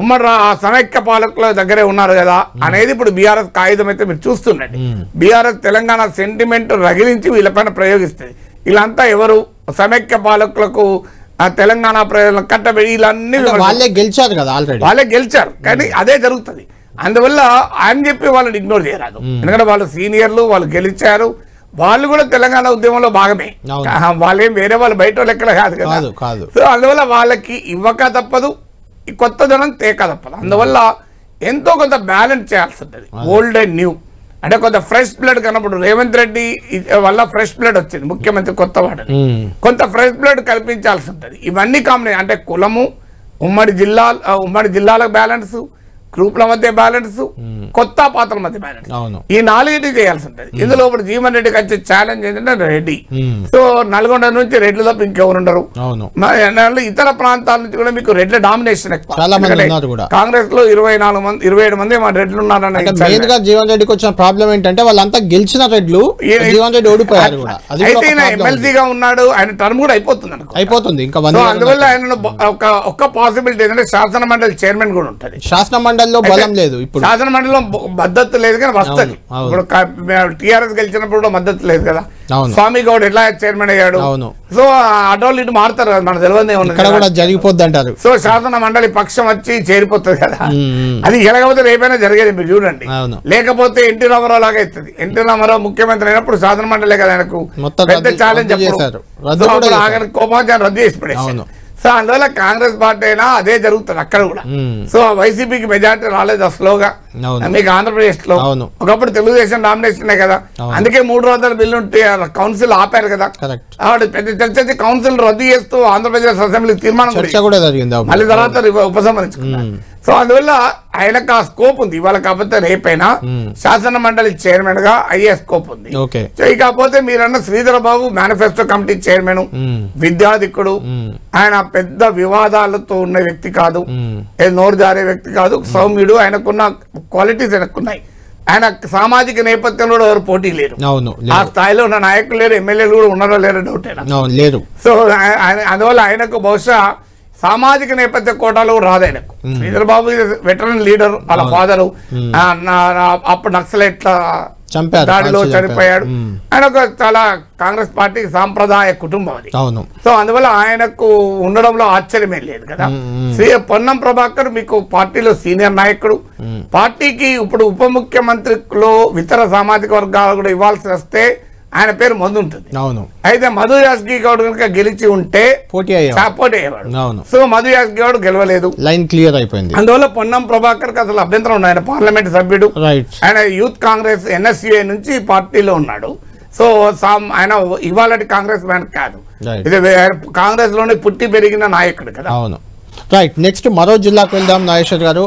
ఉమ్మడి సమైక్య పాలకుల దగ్గరే ఉన్నారు కదా అనేది ఇప్పుడు బీఆర్ఎస్ కాగితం అయితే మీరు చూస్తుండండి. బీఆర్ఎస్ తెలంగాణ సెంటిమెంట్ రగిలించి వీళ్ళపైన ప్రయోగిస్తుంది. వీళ్ళంతా ఎవరు, సమైక్య పాలకులకు తెలంగాణ ప్రజలను కట్టబెడి వీళ్ళన్నీ వాళ్ళే గెలిచారు కదా, ఆల్రెడీ వాళ్ళే గెలిచారు. కానీ అదే జరుగుతుంది. అందువల్ల ఆయన చెప్పి వాళ్ళని ఇగ్నోర్ చేయరాదు. ఎందుకంటే వాళ్ళు సీనియర్లు, వాళ్ళు గెలిచారు, వాళ్ళు కూడా తెలంగాణ ఉద్యమంలో భాగమే. వాళ్ళేం వేరే వాళ్ళు బయట లెక్కలు కాదు కదా. సో అందువల్ల వాళ్ళకి ఇవ్వక తప్పదు, కొత్తదనం తేక తప్పదు. అందువల్ల ఎంతో కొంత బ్యాలెన్స్ చేయాల్సి ఉంటుంది. ఓల్డ్ అండ్ న్యూ అంటే కొంత ఫ్రెష్ బ్లడ్ కనప్పుడు రేవంత్ రెడ్డి వల్ల ఫ్రెష్ బ్లడ్ వచ్చింది, ముఖ్యమంత్రి కొత్త వాడని, కొంత ఫ్రెష్ బ్లడ్ కల్పించాల్సి ఉంటుంది. ఇవన్నీ కామన్. అంటే కులము, ఉమ్మడి జిల్లాలకు బ్యాలెన్స్, గ్రూప్ల మధ్య బ్యాలెన్స్, కొత్త పాత్రల మధ్య బ్యాలెన్స్, ఈ 4 చేయాల్సి ఉంటుంది. ఇందులో ఇప్పుడు జీవన్ రెడ్డికి వచ్చే ఛాలెంజ్ ఏంటంటే రెడ్డి. సో నల్గొండ నుంచి రెడ్లు తప్ప ఇంకెవరు ఉండరు. ఇతర ప్రాంతాల నుంచి కూడా మీకు రెడ్ల డామినేషన్ ఎక్కువ. కాంగ్రెస్ లో 27 మంది మా రెడ్లు ఉన్నారని. జీవన్ రెడ్డికి వచ్చిన ప్రాబ్లం ఏంటంటే వాళ్ళంతా గెలిచిన రెడ్లు, జీవన్ రెడ్డి ఓడిపోయారు. అయితే ఎమ్మెల్సీగా ఉన్నాడు, ఆయన టర్మ్ కూడా అయిపోతుంది ఇంకా. అందువల్ల ఆయన ఒక పాసిబిలిటీ ఏంటంటే శాసన మండలి చైర్మన్ కూడా ఉంటుంది. శాసన మండలి మండలిలో బలం లేదు, ఇప్పుడు శాసన మండలిలో మద్దతు లేదు కానీ వస్తుంది. ఇప్పుడు టీఆర్ఎస్ గెలిచినప్పుడు కూడా మద్దతు లేదు కదా. స్వామి గౌడ్ ఎట్లా చైర్మన్ అయ్యాడు. సో అటోళ్ళు ఇటు మారుతారు కదా, మనకు తెలియదు జరిగిపోద్ది అంటారు. సో శాసన మండలి పక్షం వచ్చి చేరిపోతుంది కదా, అది ఎలాగపోతే రేపైనా జరిగేది మీరు చూడండి. లేకపోతే ఎన్టీ రామారావు లాగా అవుతుంది. ఎన్టీ రామారావు ముఖ్యమంత్రి అయినప్పుడు శాసన మండలే కదా ఆయనకు పెద్ద ఛాలెంజ్. అప్పుడు కోపాచారం రద్దు చేసి పడేసారు. సో అందువల్ల కాంగ్రెస్ పార్టీ అయినా అదే జరుగుతుంది అక్కడ కూడా. సో వైసీపీకి మెజార్టీ రాలేదు స్లోగా. మీకు ఆంధ్రప్రదేశ్ లో ఒకప్పుడు తెలుగుదేశం డామినేషన్ కదా, అందుకే 300 బిల్లు కౌన్సిల్ ఆపారు కదా. పెద్ద చర్చ కౌన్సిల్ రద్దు చేస్తూ ఆంధ్రప్రదేశ్ అసెంబ్లీ తీర్మానం మళ్ళీ తర్వాత ఉపసంహరించుకున్నారు. సో అందువల్ల ఆయనకు ఆ స్కోప్ ఉంది. ఇవాళ కాకపోతే రేపైనా శాసన మండలి చైర్మన్ గా అయ్యే స్కోప్ ఉంది. కాకపోతే మీరన్న శ్రీధర బాబు మేనిఫెస్టో కమిటీ చైర్మన్, విద్యాధికుడు, ఆయన పెద్ద వివాదాలతో ఉన్న వ్యక్తి కాదు, నోరు జారే వ్యక్తి కాదు, సౌమ్యుడు. ఆయనకున్న క్వాలిటీస్ ఆయనకున్నాయి. ఆయన సామాజిక నేపథ్యంలో ఎవరు పోటీ లేరు, ఆ స్థాయిలో ఉన్న నాయకులు లేరు, ఎమ్మెల్యేలు కూడా ఉన్నారో లేరో డౌట్ లేరు. సో అందువల్ల ఆయనకు బహుశా సామాజిక నేపథ్య కోటాలో రాదు ఆయనకు. శ్రీధర్ బాబు వెటరన్ లీడర్, వాళ్ళ ఫాదరు అప్పుడు నక్సలైట్ల దాడిలో చనిపోయాడు. ఆయన ఒక చాలా కాంగ్రెస్ పార్టీ సాంప్రదాయ కుటుంబం అది. సో అందువల్ల ఆయనకు ఉండడంలో ఆశ్చర్యమే లేదు కదా. పొన్నం ప్రభాకర్ మీకు పార్టీలో సీనియర్ నాయకుడు, పార్టీకి ఇప్పుడు ఉప ముఖ్యమంత్రిలో ఇతర సామాజిక వర్గాలు కూడా ఇవ్వాల్సి వస్తే ఆయన పేరు ముందు ఉంటుంది. అయితే మధు యాస్గి గౌడ్ కనుక గెలిచి ఉంటే పోటీ అయ్యేవాడు. సో మధు యాస్గి గౌడ్ గెలవలేదు, లైన్ క్లియర్ అయిపోయింది. అందువల్ల పొన్నం ప్రభాకర్ కి అసలు అభ్యంతరం ఉంది. ఆయన పార్లమెంట్ సభ్యుడు, ఆయన యూత్ కాంగ్రెస్ NSUA నుంచి పార్టీలో ఉన్నాడు. సో ఆయన ఇవాళ కాంగ్రెస్ మ్యాన్ కాదు, ఇది కాంగ్రెస్ లోనే పుట్టి పెరిగిన నాయకుడు కదా. రైట్, నెక్స్ట్ మరో జిల్లాకు వెళ్దాం నాగేశ్వర్ గారు.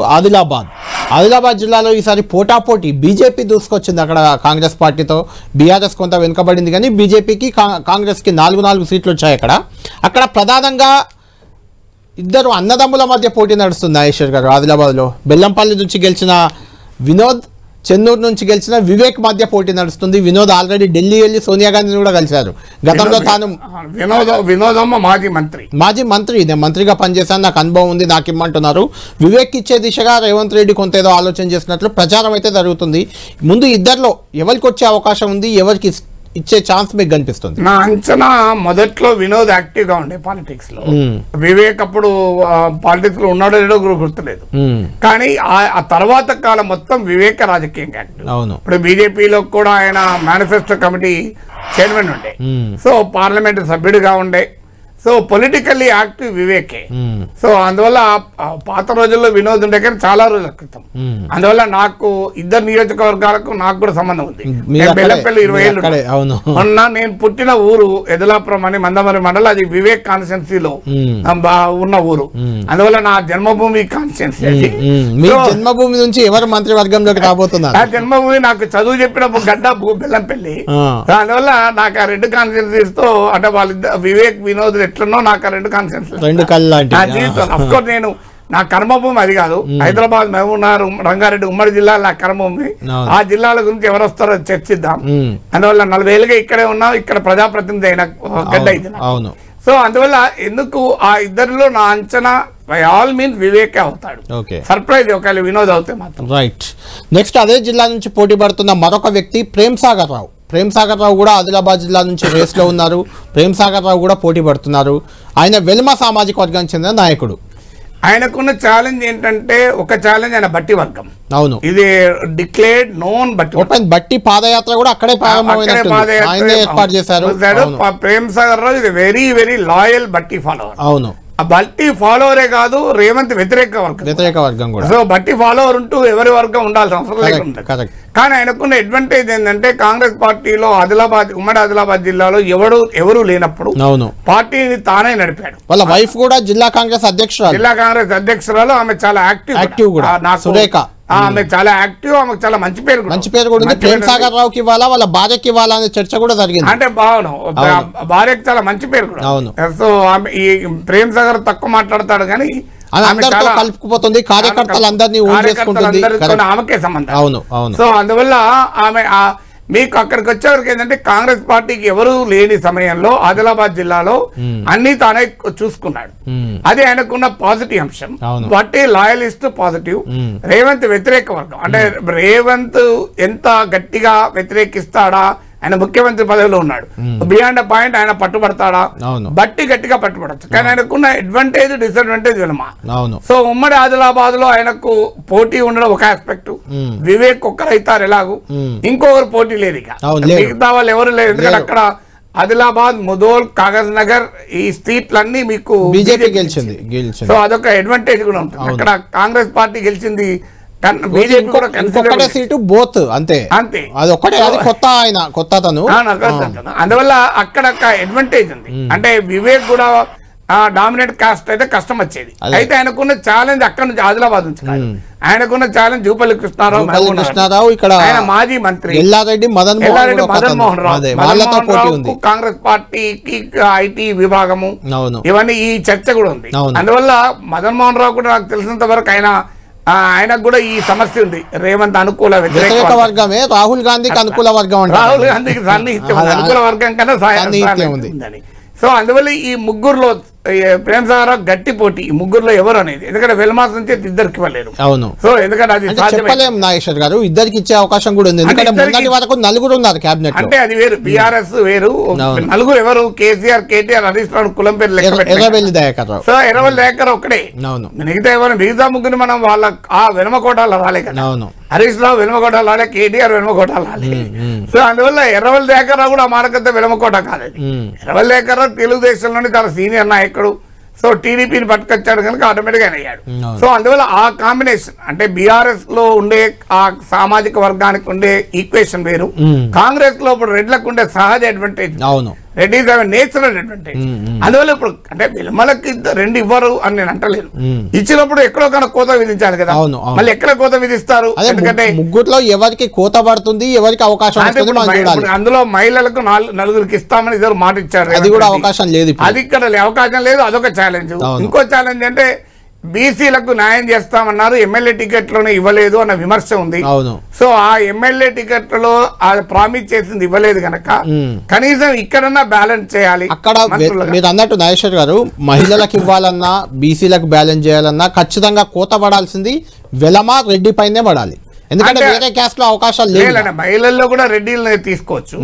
ఆదిలాబాద్ జిల్లాలో ఈసారి పోటాపోటీ బీజేపీ దూసుకొచ్చింది. అక్కడ కాంగ్రెస్ పార్టీతో బీఆర్ఎస్ కొంత వెనుకబడింది, కానీ బీజేపీకి కాంగ్రెస్కి 4 సీట్లు వచ్చాయి. అక్కడ ప్రధానంగా ఇద్దరు అన్నదమ్ముల మధ్య పోటీ నడుస్తుంది నాగేశ్వర్ గారు. ఆదిలాబాద్లో బెల్లంపల్లి నుంచి గెలిచిన వినోద్, చెన్నూరు నుంచి గెలిచిన వివేక్ మధ్య పోటీ నడుస్తుంది. వినోద్ ఆల్రెడీ ఢిల్లీ వెళ్ళి సోనియా గాంధీని కూడా కలిశారు. గతంలో తాను మాజీ మంత్రి, నేను మంత్రిగా పనిచేశాను, నాకు అనుభవం ఉంది, నాకు ఇమ్మంటున్నారు. వివేక్ ఇచ్చే దిశగా రేవంత్ రెడ్డి కొంత ఏదో ఆలోచన చేసినట్లు ప్రచారం అయితే జరుగుతుంది. ముందు ఇద్దరిలో ఎవరికి వచ్చే అవకాశం ఉంది, ఎవరికి ఇచ్చే ఛాన్స్ మీకు కనిపిస్తుంది? నా అంచనా మొదట్లో వినోద్ యాక్టివ్ గా ఉండే పాలిటిక్స్ లో, వివేక్ అప్పుడు పాలిటిక్స్ లో ఉన్నాడో లేడో గుర్తులేదు, కానీ ఆ తర్వాత కాలం మొత్తం వివేక రాజకీయంగా యాక్టివ్. ఇప్పుడు బీజేపీలో కూడా ఆయన మేనిఫెస్టో కమిటీ చైర్మన్ ఉండే, సో పార్లమెంట్ సభ్యుడిగా ఉండే, సో పొలిటికల్లీ యాక్టివ్ వివేకే. సో అందువల్ల పాత రోజుల్లో వినోద్ ఉండే కానీ చాలా రోజుల క్రితం. అందువల్ల నాకు ఇద్దరు నియోజకవర్గాలకు నాకు కూడా సంబంధం ఉంది. బెల్లంపల్లి 20 ఏళ్ళు మొన్న నేను పుట్టిన ఊరు ఎదలాపురం అని మందమరి మండలం, అది వివేక్ కాన్స్టిట్యున్సీలో ఉన్న ఊరు. అందువల్ల నా జన్మభూమి కాన్స్టిట్యున్సీ. జన్మభూమి నుంచి ఎవరు మంత్రివర్గంలోకి రాబోతున్నారు? నా జన్మభూమి నాకు చదువు చెప్పిన గడ్డ బెల్లంపల్లి. అందువల్ల నాకు ఆ 2 కాన్స్టిట్యున్సీస్ తో, అంటే వాళ్ళిద్దరు వివేక్ వినోద్ ఎట్లనో నాకు 2 కాన్స్టిట్యున్సీస్. అఫ్ కోర్స్ నేను నా కర్మభూమి అది కాదు, హైదరాబాద్, మహబూబ్నగర్, రంగారెడ్డి ఉమ్మడి జిల్లాలో నా కర్మభూమి. ఆ జిల్లాల గురించి ఎవరు వస్తారో చర్చిద్దాం. అందువల్ల 40 ఏళ్ళుగా ఇక్కడే ఉన్నాం, ఇక్కడ ప్రజాప్రతినిధి అయిన గడ్డ అయితే. సో అందువల్ల ఎందుకు ఆ ఇద్దరిలో నా అంచనా బై ఆల్ మీన్స్ వివేకే అవుతాడు. సర్ప్రైజ్ ఒకవేళ వినోద్ అవుతే మాత్రం. రైట్, నెక్స్ట్ అదే జిల్లా నుంచి పోటీ పడుతున్న మరొక వ్యక్తి ప్రేమ్ సాగర్ రావు కూడా ఆదిలాబాద్ జిల్లా నుంచి రేస్లో ఉన్నారు. ప్రేమ్ సాగర్ రావు కూడా పోటీ పడుతున్నారు. ఆయన వెల్మ సామాజిక వర్గానికి చెందిన నాయకుడు. ఆయనకున్న ఛాలెంజ్ ఏంటంటే, ఒక ఛాలెంజ్ ఆయన బట్టి వర్గం. అవును, ఇది డిక్లేర్డ్ నోన్ బట్టి పాదయాత్ర కూడా అక్కడే ఏర్పాటు చేశారు. ప్రేమ్ సాగర్ రావు ఇది వెరీ వెరీ లాయల్ బట్టి ఫాలోవర్. అవును, బట్టి ఫాలోవరే కాదు, రేవంత్ వ్యతిరేక వర్గం కూడా. సో బట్టి ఫాలోవర్ ఉంటూ ఎవరి వర్గం ఉండాల్సిన అవసరం లేకుండా. కానీ ఆయనకున్న అడ్వాంటేజ్ ఏంటంటే, కాంగ్రెస్ పార్టీలో ఉమ్మడి ఆదిలాబాద్ జిల్లాలో ఎవరు లేనప్పుడు పార్టీని తానే నడిపాడు. వాళ్ళ వైఫ్ కూడా జిల్లా కాంగ్రెస్ అధ్యక్షురాలు. ఆమె చాలా యాక్టివ్ కూడా. ఆమె చాలా యాక్టివ్, ఆమెకు చాలా మంచి పేరు కూడా ఉంది. ప్రేమ్ సాగర్ రావుకి ఇవ్వాలా, వాళ్ళ భార్యకి ఇవ్వాలా అనే చర్చ కూడా జరిగింది. అంటే బాగున్నాం, భార్యకి చాలా మంచి పేరు కూడా. సో ఆమె ఈ ప్రేమ్ సాగర్ తక్కువ మాట్లాడతాడు కానీ కలుపుకుపోతుంది, కార్యకర్తలందరినీ ఆమెకే సంబంధం. సో అందువల్ల ఆమె మీకు అక్కడికి వచ్చేవరకు ఏంటంటే కాంగ్రెస్ పార్టీకి ఎవరు లేని సమయంలో ఆదిలాబాద్ జిల్లాలో అన్ని తానే చూసుకున్నాడు. అది ఆయనకున్న పాజిటివ్ అంశం. బట్టి లాయలిస్ట్ పాజిటివ్. రేవంత్ వ్యతిరేక వర్గం అంటే రేవంత్ ఎంత గట్టిగా వ్యతిరేకిస్తాడా, ఆయన ముఖ్యమంత్రి పదవిలో ఉన్నాడు, బియాండ్ అ పాయింట్ ఆయన పట్టుబడతాడా, బట్టి గట్టిగా పట్టుబడచ్చు. కానీ ఆయనకున్న అడ్వాంటేజ్ డిసడ్వాంటేజ్ విలమ. సో ఉమ్మడి ఆదిలాబాద్ లో ఆయనకు పోటీ ఉండడం ఒక ఆస్పెక్ట్, వివేక్ ఒక్కరైతారు ఎలాగూ, ఇంకొకరు పోటీ లేరు, ఇక మిగతా వాళ్ళు ఎవరు లేరు. ఎందుకంటే అక్కడ ఆదిలాబాద్, ముదోల్, కాగజ్ నగర్ ఈ సీట్లన్నీ మీకు బీజేపీ గెలిచింది. సో అదొక అడ్వాంటేజ్ కూడా ఉంటుంది. అక్కడ కాంగ్రెస్ పార్టీ గెలిచింది, బీజేపీ కూడా సీటు బోత్ అంతే అంతే, అది ఒక్కటే, అది కొత్త ఆయన కొత్త తను. అందువల్ల అక్కడ అడ్వాంటేజ్ ఉంది. అంటే వివేక్ కూడా డామినేట్ కాస్ట్ అయితే కష్టం వచ్చేది. అయితే ఆయనకున్న ఛాలెంజ్ అక్కడ నుంచి ఆదిలాబాద్ నుంచి కాదు, ఆయనకున్న ఛాలెంజ్ జూపల్లి కృష్ణారావు, ఇక్కడ ఆయన మాజీ మంత్రి ఎల్లారెడ్డి మదన్ మోహన్ రావు, కాంగ్రెస్ పార్టీకి ఐటీ విభాగము, ఇవన్నీ ఈ చర్చ కూడా ఉంది. అందువల్ల మదన్ మోహన్ రావు కూడా నాకు తెలిసినంత వరకు ఆయనకు కూడా ఈ సమస్య ఉంది. రేవంత్ అనుకూల వ్యతిరేక వర్గమే, రాహుల్ గాంధీకి అనుకూల వర్గం, రాహుల్ గాంధీకి సాన్నిహిత్యం, అనుకూల వర్గం కన్నా సాన్నిహిత్యం ఉందని. సో అందువల్ల ఈ ముగ్గురులో ప్రేమ్ సాగర్ గట్టి పోటీ, ఈ ముగ్గురులో ఎవరు అనేది, ఎందుకంటే వెల్మాస్ నుంచి ఇద్దరికి ఇవ్వలేరు. అవును. సో ఎందుకంటే అది చెప్పలేం నాగేశ్వర్ గారు, ఇద్దరికి ఇచ్చే అవకాశం కూడా ఉంది. ఎందుకంటే మొన్నటి వరకు నలుగురు ఉన్నారు క్యాబినెట్, అంటే అది వేరు, బీఆర్ఎస్ వేరు, నలుగురు ఎవరు, కేసీఆర్, కేటీఆర్, హరీష్ రావు, కులం పేరు లెక్క, ఎర్రబెల్లి దయాకర్ రావు. సో ఎర్రబెల్లి దయాకర్ ఒక్కడే, మిగతా ఎవరు, మిగతా ముగ్గురు మనం వాళ్ళ ఆ వెనుమకోటాలు రాలే కదా. హరీష్ రావు వెనుమకోటాలు రాలే, కేటీఆర్ వెనుమకోటాలు రాలే. సో అందువల్ల ఎర్రబెల్లి దయాకర్ రావు కూడా ఆ మార్గంతో వెనుమకోట కాలేదు. ఎర్రబెల్లి దయాకర్ రావు తెలుగుదేశంలోని చాలా సీనియర్ నాయకుడు. సో టీడీపీని పట్టుకొచ్చాడు కనుక ఆటోమేటిక్గా అయ్యాడు. సో అందువల్ల ఆ కాంబినేషన్ అంటే బీఆర్ఎస్ లో ఉండే ఆ సామాజిక వర్గానికి ఉండే ఈక్వేషన్ వేరు, కాంగ్రెస్ లో ఇప్పుడు రెడ్లకు ఉండే సహజ advantage, Reddys have natural advantage. అందువల్ల ఇప్పుడు అంటే విలుమలకి రెండు ఇవ్వరు అని నేను అంటలేను, ఇచ్చినప్పుడు ఎక్కడో కన్నా కోత విధించాలి కదా, మళ్ళీ ఎక్కడ కోత విధిస్తారు, ఎందుకంటే ముగ్గురులో ఎవరికి కోత పడుతుంది, ఎవరికి అవకాశం, అందులో మహిళలకు నలుగురికి ఇస్తామని ఇద్దరు మాట ఇచ్చారు, అది కూడా అవకాశం లేదు, అది ఇక్కడ అవకాశం లేదు, అదొక ఛాలెంజ్. ఇంకో ఛాలెంజ్ అంటే బీసీలకు న్యాయం చేస్తామన్నారు, ఎమ్మెల్యే టికెట్లోనే ఇవ్వలేదు అన్న విమర్శ ఉంది. సో ఆ ఎమ్మెల్యే టికెట్లలో అది ప్రామిస్ చేసింది ఇవ్వలేదు కనుక కనీసం ఇక్కడన్నా బ్యాలెన్స్ చేయాలి. అక్కడ మీరు అన్నట్టు నాగేశ్వర్ గారు, మహిళలకు ఇవ్వాలన్నా బీసీలకు బ్యాలెన్స్ చేయాలన్నా ఖచ్చితంగా కోత పడాల్సింది వెలమ రెడ్డి పైనే పడాలి, ఎందుకంటే వేరే క్యాస్ట్ లో అవకాశాలు లేవు. మహిళల్లో కూడా రెడ్డిని తీసుకోవచ్చు,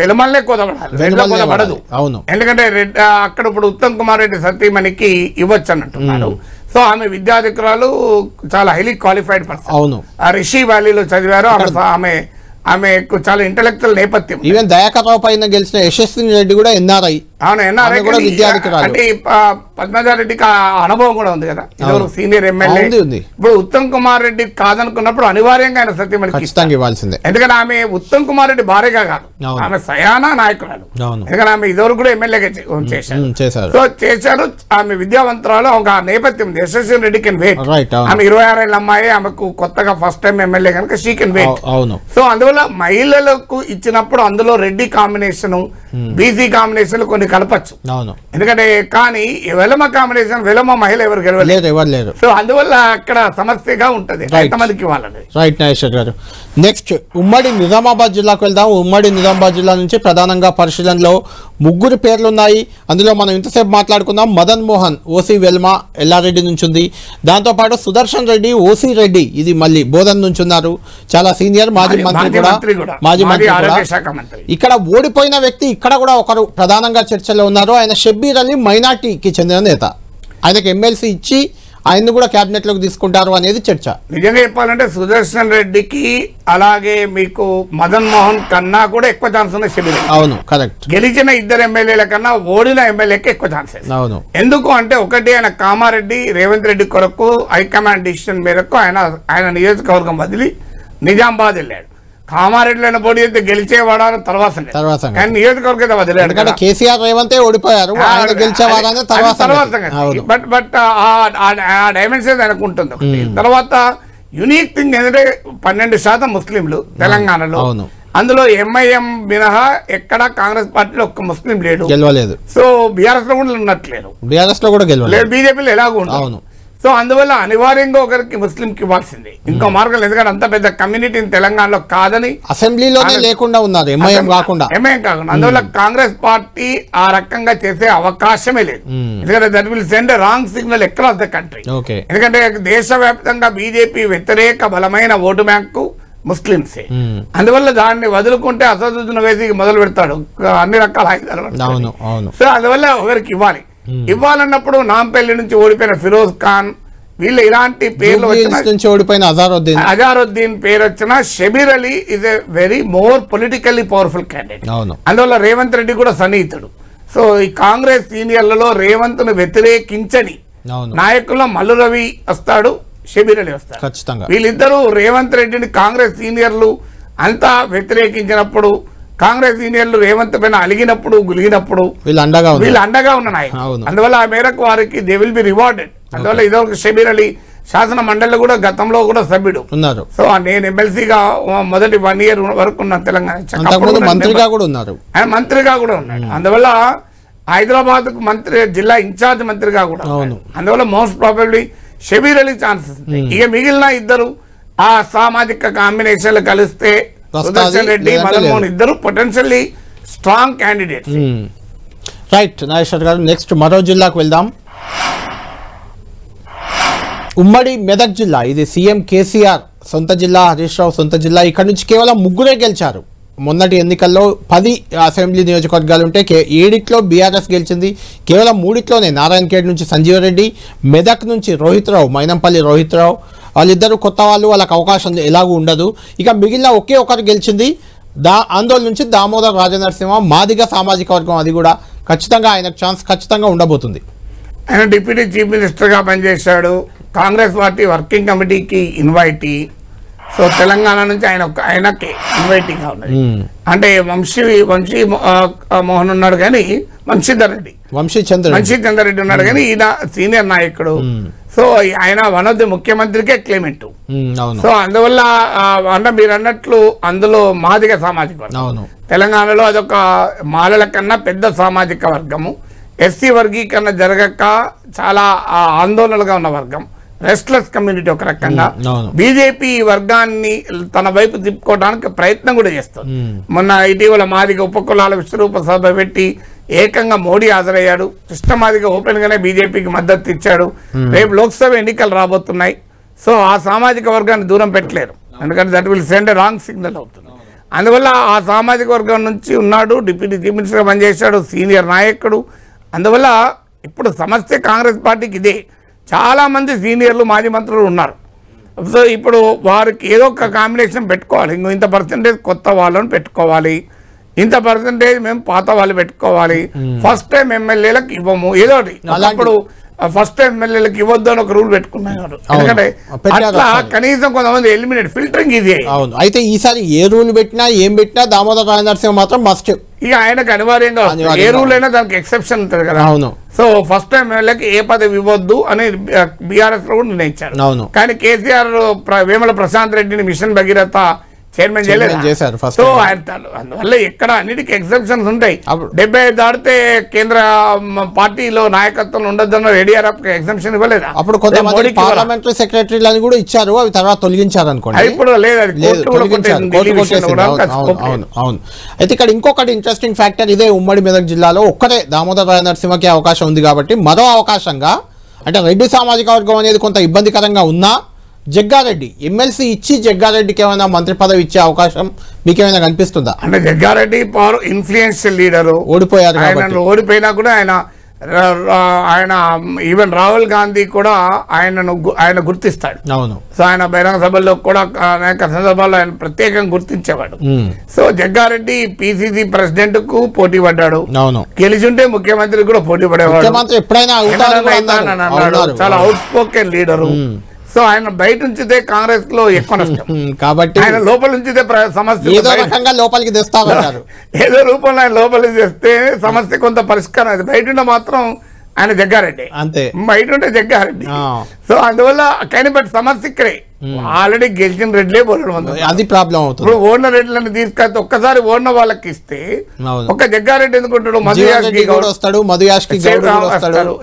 వెలమల్లే కోతపడాలి, పడదు. అవును, ఎందుకంటే అక్కడ ఇప్పుడు ఉత్తమ్ కుమార్ రెడ్డి సతీమణికి ఇవ్వచ్చు అని అంటున్నారు. సో ఆమె విద్యాధికురాలు, చాలా హైలీ క్వాలిఫైడ్ పర్సన్. అవును, రిషి వ్యాలీలో చదివారు. ఆమెకు చాలా ఇంటెలెక్చువల్ నేపథ్యం. ఈవెన్ దయాకర్ రావు పైన గెలిచిన యశస్విని రెడ్డి కూడా ఎన్ఆర్ఐ. అవును, ఎన్ఆర్ఐ కూడా విద్యాధికురాలు. అంటే పద్మజారెడ్డికి అనుభవం కూడా ఉంది కదా, ఎవరు సీనియర్ ఎమ్మెల్యే. ఇప్పుడు ఉత్తమ్ కుమార్ రెడ్డి కాదనుకున్నప్పుడు అనివార్యంగా ఆయన సత్యమణికి ఇవ్వాల్సిందే, ఎందుకంటే ఆమె ఉత్తమ్ కుమార్ రెడ్డి భార్యగా కాదు, ఆమె సయానా నాయకురాలు. ఎందుకంటే ఆమె ఇదివరకు కూడా ఎమ్మెల్యేగా చేశారు. సో చేశారు, ఆమె విద్యావంతురాలు, ఒక నేపథ్యం. Yashasvi Reddy can wait. ఆమె 26 ఏళ్ళ అమ్మాయి, ఆమెకు కొత్తగా ఫస్ట్ టైం ఎమ్మెల్యే కనుక షీ కెన్ వెయిట్. సో అందువల్ల మహిళలకు ఇచ్చినప్పుడు అందులో రెడ్డి కాంబినేషన్, బీసీ కాంబినేషన్ కొన్ని కలపచ్చు. ఎందుకంటే కానీ వెలమ కాంబినేషన్, వెలమ మహిళ ఎవరు గెలవలేదు. సో అందువల్ల అక్కడ సమస్యగా ఉంటది ఎంతమందికి ఇవ్వాలని. రైట్ నాగేశ్వర్ గారు, నెక్స్ట్ ఉమ్మడి నిజామాబాద్ జిల్లాకు వెళ్దాం. ఉమ్మడి నిజామాబాద్ జిల్లా నుంచి ప్రధానంగా పరిశీలనలో ముగ్గురు పేర్లు ఉన్నాయి. అందులో మనం ఇంతసేపు మాట్లాడుకుందాం. మదన్ మోహన్ ఓసీ వెల్మ ఎల్లారెడ్డి నుంచి ఉంది. దాంతోపాటు సుదర్శన్ రెడ్డి ఓసీ రెడ్డి, ఇది మళ్ళీ బోధన్ నుంచి ఉన్నారు, చాలా సీనియర్ మాజీ మంత్రి కూడా. ఇక్కడ ఓడిపోయిన వ్యక్తి ఇక్కడ కూడా ఒకరు ప్రధానంగా చర్చలో ఉన్నారు. ఆయన షబ్బీర్ అలీ, మైనార్టీకి చెందిన నేత. ఆయనకు ఎమ్మెల్సీ ఇచ్చి ఆయన్ని కూడా క్యాబినెట్ లోకి తీసుకుంటారు అనేది చర్చ. నిజంగా చెప్పాలంటే సుదర్శన్ రెడ్డికి అలాగే మీకు మదన్ మోహన్ కన్నా కూడా ఎక్కువ ఛాన్స్ ఉన్నాయి షబ్బీర్. అవును, కరెక్ట్. గెలిచిన ఇద్దరు ఎమ్మెల్యేల కన్నా ఓడిన ఎమ్మెల్యేకి ఎక్కువ ఛాన్సెస్. అవును, ఎందుకు అంటే ఒకటి ఆయన కామారెడ్డి రేవంత్ రెడ్డి కొరకు హైకమాండ్ డిసిషన్ మేరకు ఆయన నియోజకవర్గం వదిలి నిజామాబాద్ వెళ్ళాడు. కామారెడ్డిలో పోటీ అయితే గెలిచేవాడని తర్వాత కానీ నియోజకవర్గం వదిలేడు. కేసీఆర్ రేవంతే ఓడిపోయారు, బట్ ఆ డైమెన్షన్ ఆయనకు ఉంటుంది. తర్వాత యూనిక్ థింగ్ ఏంటంటే 12% ముస్లింలు తెలంగాణలో. అందులో ఎంఐఎం మినహా ఎక్కడ కాంగ్రెస్ పార్టీలో ఒక్క ముస్లిం లేడు, గెలవలేదు. సో బీఆర్ఎస్ లో కూడా ఉన్నట్లేరు, బీఆర్ఎస్ లో కూడా గెలవలేదు, బీజేపీలో ఎలాగో ఉంటుంది. సో అందువల్ల అనివార్యంగా ఒకరికి ముస్లింకి ఇవ్వాల్సిందే, ఇంకో మార్గం. ఎందుకంటే అంత పెద్ద కమ్యూనిటీని తెలంగాణలో కాదని అసెంబ్లీలోనే లేకుండా ఉన్నారు, ఎంఐఎం కాకుండా. అందువల్ల కాంగ్రెస్ పార్టీ ఆ రకంగా చేసే అవకాశమే లేదు. ఎందుకంటే that will send wrong signal across the country. ఎందుకంటే దేశవ్యాప్తంగా బీజేపీ వ్యతిరేక బలమైన ఓటు బ్యాంకు ముస్లింసే. అందువల్ల దాన్ని వదులుకుంటే అసదుద్దీన్ ఓవైసీ మొదలు పెడతాడు అన్ని రకాల ఆయుధాలు. సో అందువల్ల ఒకరికి ఇవ్వాలి. ఇవ్వాలన్నప్పుడు నాంపల్లి నుంచి ఓడిపోయిన ఫిరోజ్ ఖాన్ వీళ్ళు ఇలాంటి పేర్లు ఓడిపోయిన అజారుద్దీన్ పేరు వచ్చిన Shabbir Ali is a very more politically powerful candidate. అందువల్ల రేవంత్ రెడ్డి కూడా సన్నిహితుడు. సో ఈ కాంగ్రెస్ సీనియర్లలో రేవంత్ ను వ్యతిరేకించని నాయకుల్లో మల్లు రవి వస్తాడు, షబీర్ అలీ వస్తాడు. వీళ్ళిద్దరూ రేవంత్ రెడ్డిని కాంగ్రెస్ సీనియర్లు అంతా వ్యతిరేకించినప్పుడు, కాంగ్రెస్ సీనియర్లు రేవంత్ పైన అలిగినప్పుడు గులిగినప్పుడు వీళ్ళు అండగా ఉన్న నాయకులు. అందువల్ల ఆ మేరకు వారికి దే విల్ బి రివార్డెడ్. అందువల్ల ఇదొక షబీర్ అలీ శాసన మండలి కూడా గతంలో కూడా సభ్యుడు ఉన్నారు. సో నేను ఎమ్మెల్సీగా మొదటి 1 year వరకు ఉన్న తెలంగాణ మంత్రిగా కూడా ఉన్నారు. అందువల్ల హైదరాబాద్ కు మంత్రి, జిల్లా ఇన్ఛార్జ్ మంత్రిగా కూడా. అందువల్ల most probably Shabbir Ali chances. ఇక మిగిలిన ఇద్దరు ఆ సామాజిక కాంబినేషన్లు కలిస్తే సుదర్శన్ రెడ్డి, మదన్మోహన్ ఇద్దరు potentially strong candidate. Right Nageshwar garu, next మరో జిల్లాకు వెళ్దాం. ఉమ్మడి మెదక్ జిల్లా, ఇది సీఎం కేసీఆర్ సొంత జిల్లా, హరీష్ రావు సొంత జిల్లా. ఇక్కడ నుంచి కేవలం 3 గెలిచారు. మొన్నటి ఎన్నికల్లో 10 అసెంబ్లీ నియోజకవర్గాలు ఉంటే 7 బీఆర్ఎస్ గెలిచింది. కేవలం 3 నారాయణఖేడ్ నుంచి సంజీవరెడ్డి, మెదక్ నుంచి రోహిత్ రావు, మైనంపల్లి రోహిత్ రావు, వాళ్ళిద్దరు కొత్త వాళ్ళు, వాళ్ళకి అవకాశం ఎలాగూ ఉండదు. ఇక మిగిలిన ఒకే ఒకరు గెలిచింది ఆందోళన నుంచి దామోదర్ రాజనరసింహ, మాదిగ సామాజిక వర్గం. అది కూడా ఖచ్చితంగా ఆయనకు ఛాన్స్ ఖచ్చితంగా ఉండబోతుంది. ఆయన డిప్యూటీ చీఫ్ మినిస్టర్గా పనిచేశాడు, కాంగ్రెస్ పార్టీ వర్కింగ్ కమిటీకి ఇన్వైటీ. సో తెలంగాణ నుంచి ఆయనకి ఇన్వైటింగ్ ఉన్నది. అంటే వంశీ మోహన్ ఉన్నాడు కానీ వంశీ చంద్ర రెడ్డి ఉన్నాడు కానీ ఈయన సీనియర్ నాయకుడు. సో ఆయన వన్ ఆఫ్ ది ముఖ్యమంత్రికి క్లైమేట్. సో అందువల్ల అంటే మీరు అన్నట్లు అందులో మాదిగ సామాజిక వర్గం తెలంగాణలో అదొక మాలల కన్నా పెద్ద సామాజిక వర్గము. ఎస్సీ వర్గీకరణ జరగక చాలా ఆందోళనలుగా ఉన్న వర్గం, రెస్ట్లెస్ కమ్యూనిటీ. ఒక రకంగా బీజేపీ వర్గాన్ని తన వైపు తిప్పుకోవడానికి ప్రయత్నం కూడా చేస్తుంది. మొన్న ఇటీవల మాదిగ ఉపకులాల విశ్వరూప సభ పెట్టి ఏకంగా మోడీ హాజరయ్యాడు. కృష్ణమాదిగ ఓపెన్ గానే బీజేపీకి మద్దతు ఇచ్చాడు. రేపు లోక్సభ ఎన్నికలు రాబోతున్నాయి. సో ఆ సామాజిక వర్గాన్ని దూరం పెట్టలేరు, ఎందుకంటే that will send a wrong signal అవుతుంది. అందువల్ల ఆ సామాజిక వర్గం నుంచి ఉన్నాడు, డిప్యూటీ చీఫ్ మినిస్టర్గా పనిచేశాడు, సీనియర్ నాయకుడు. అందువల్ల ఇప్పుడు సమస్య కాంగ్రెస్ పార్టీకి ఇదే. చాలామంది సీనియర్లు మాజీ మంత్రులు ఉన్నారు. సో ఇప్పుడు వారికి ఏదో ఒక కాంబినేషన్ పెట్టుకోవాలి. ఇంత పర్సెంటేజ్ కొత్త వాళ్ళని పెట్టుకోవాలి, ఇంత పర్సెంటేజ్ మేము పాత వాళ్ళు పెట్టుకోవాలి. ఫస్ట్ టైం ఎమ్మెల్యేలకు ఇవ్వము, ఏదో అప్పుడు ఫస్ట్ టైం ఎమ్మెల్యేలకు ఇవ్వద్దు అని ఒక రూల్ పెట్టుకున్నారు. ఎందుకంటే అట్లా కనీసం కొంతమంది ఎలిమినేట్ ఫిల్టరింగ్ ఇది. అయితే ఈసారి ఏ రూల్ పెట్టినా ఏం పెట్టినా దామోదర్ రాజనరసింహ మాత్రం మస్ట్. ఇక ఆయనకు అనివార్యంగా ఏ రూల్ అయినా దానికి ఎక్సెప్షన్ ఉంటుంది కదా. సో ఫస్ట్ టైం ఎమ్మెల్యేకి ఏ పదవి ఇవ్వద్దు అని బీఆర్ఎస్ లో కూడా నిర్ణయించారు. కానీ కేసీఆర్ వేముల ప్రశాంత్ రెడ్డిని మిషన్ భగీరథ చైర్మన్ చేశారు. సో అందువల్ల ఎక్కడ అన్నిటికీ ఎగ్జెప్షన్స్ ఉంటాయి. 75 దాటితే కేంద్ర పార్టీలో నాయకత్వం ఉండొద్దన్న ఏడీఆర్ఎఫ్ ఎగ్జెప్షన్ ఇవ్వలేదు. అప్పుడు కొంతమంది పార్లమెంటరీ సెక్రటరీలను కూడా ఇచ్చారు, అవి తర్వాత తొలగించారు అనుకోండి. ఇప్పుడు లేదు, అవును. అయితే ఇక్కడ ఇంకొకటి ఇంట్రెస్టింగ్ ఫ్యాక్టర్ ఇదే, ఉమ్మడి మెదక్ జిల్లాలో ఒక్కరే దామోదర్ రాజనరసింహకి అవకాశం ఉంది కాబట్టి మరో అవకాశంగా, అంటే రెడ్డి సామాజిక వర్గం అనేది కొంత ఇబ్బందికరంగా ఉన్నా జగ్గారెడ్డి ఎమ్మెల్సీ ఇచ్చి జగ్గారెడ్డికి ఏమైనా మంత్రి పదవి ఇచ్చే అవకాశం మీకేమైనా కనిపిస్తుందా? అంటే జగ్గారెడ్డి పవర్ ఇన్ఫ్లుయెన్షియల్ లీడరు, ఓడిపోయారు. ఓడిపోయినా కూడా ఆయన ఈవెన్ రాహుల్ గాంధీ కూడా ఆయన గుర్తిస్తాడు. అవును. సో ఆయన బహిరంగ సభల్లో కూడా అనేక సందర్భాల్లో ఆయన ప్రత్యేకంగా గుర్తించేవాడు. సో జగ్గారెడ్డి పిసిసి ప్రెసిడెంట్ కు పోటీ పడ్డాడు. అవును. గెలిచుంటే ముఖ్యమంత్రి కూడా పోటీ పడేవాడు. చాలా అవుట్ స్పోకెన్ లీడరు. సో ఆయన బయట ఉంచితే కాంగ్రెస్ లో ఎక్కువ నష్టం కాబట్టి ఆయన లోపల ఉంచితే సమస్య లోపలికి తెస్తారు. ఏదో రూపంలో ఆయన లోపలికి తెస్తే సమస్య కొంత పరిష్కారం. అది బయట మాత్రం ఆయన జగ్గారెడ్డి, అంతే బయట ఉంటే జగ్గారెడ్డి. సో అందువల్ల కానీ బట్ సమస్య ఇక్కడే ఆల్రెడీ గెలిచిన రెడ్లే పోలడం, అది ప్రాబ్లం అవుతుంది. ఇప్పుడు ఓడిన రెడ్లను తీసుకొస్తే ఒక్కసారి ఓడిన వాళ్ళకి ఇస్తే ఒక జగ్గారెడ్డి ఎందుకుంటాడు,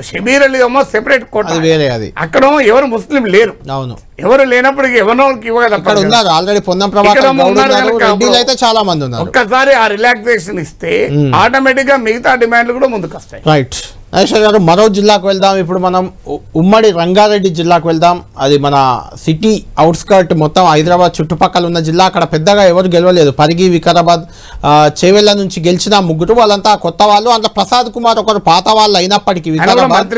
షబీర్ అలీ ఏమో సెపరేట్ కోట, అక్కడ ఎవరు ముస్లిం లేరు, ఎవరు లేనప్పటికీ ఎవరికి ఇవ్వగలరు, ఆల్రెడీ చాలా మంది ఉన్నారు. ఒక్కసారి ఆ రిలాక్సేషన్ ఇస్తే ఆటోమేటిక్ గా మిగతా డిమాండ్లు కూడా ముందుకు వస్తాయి. రైట్ నాగేశ్వర్ గారు, మరో జిల్లాకు వెళ్దాం. ఇప్పుడు మనం ఉమ్మడి రంగారెడ్డి జిల్లాకు వెళ్దాం. అది మన సిటీ అవుట్స్కర్ట్, మొత్తం హైదరాబాద్ చుట్టుపక్కల ఉన్న జిల్లా. అక్కడ పెద్దగా ఎవరు గెలవలేదు. పరిగి, వికారాబాద్, చేవెళ్ళ నుంచి గెలిచిన ముగ్గురు, వాళ్ళంతా కొత్త వాళ్ళు. అందులో ప్రసాద్ కుమార్ ఒకరు పాత వాళ్ళు అయినప్పటికీ, వికారాబాద్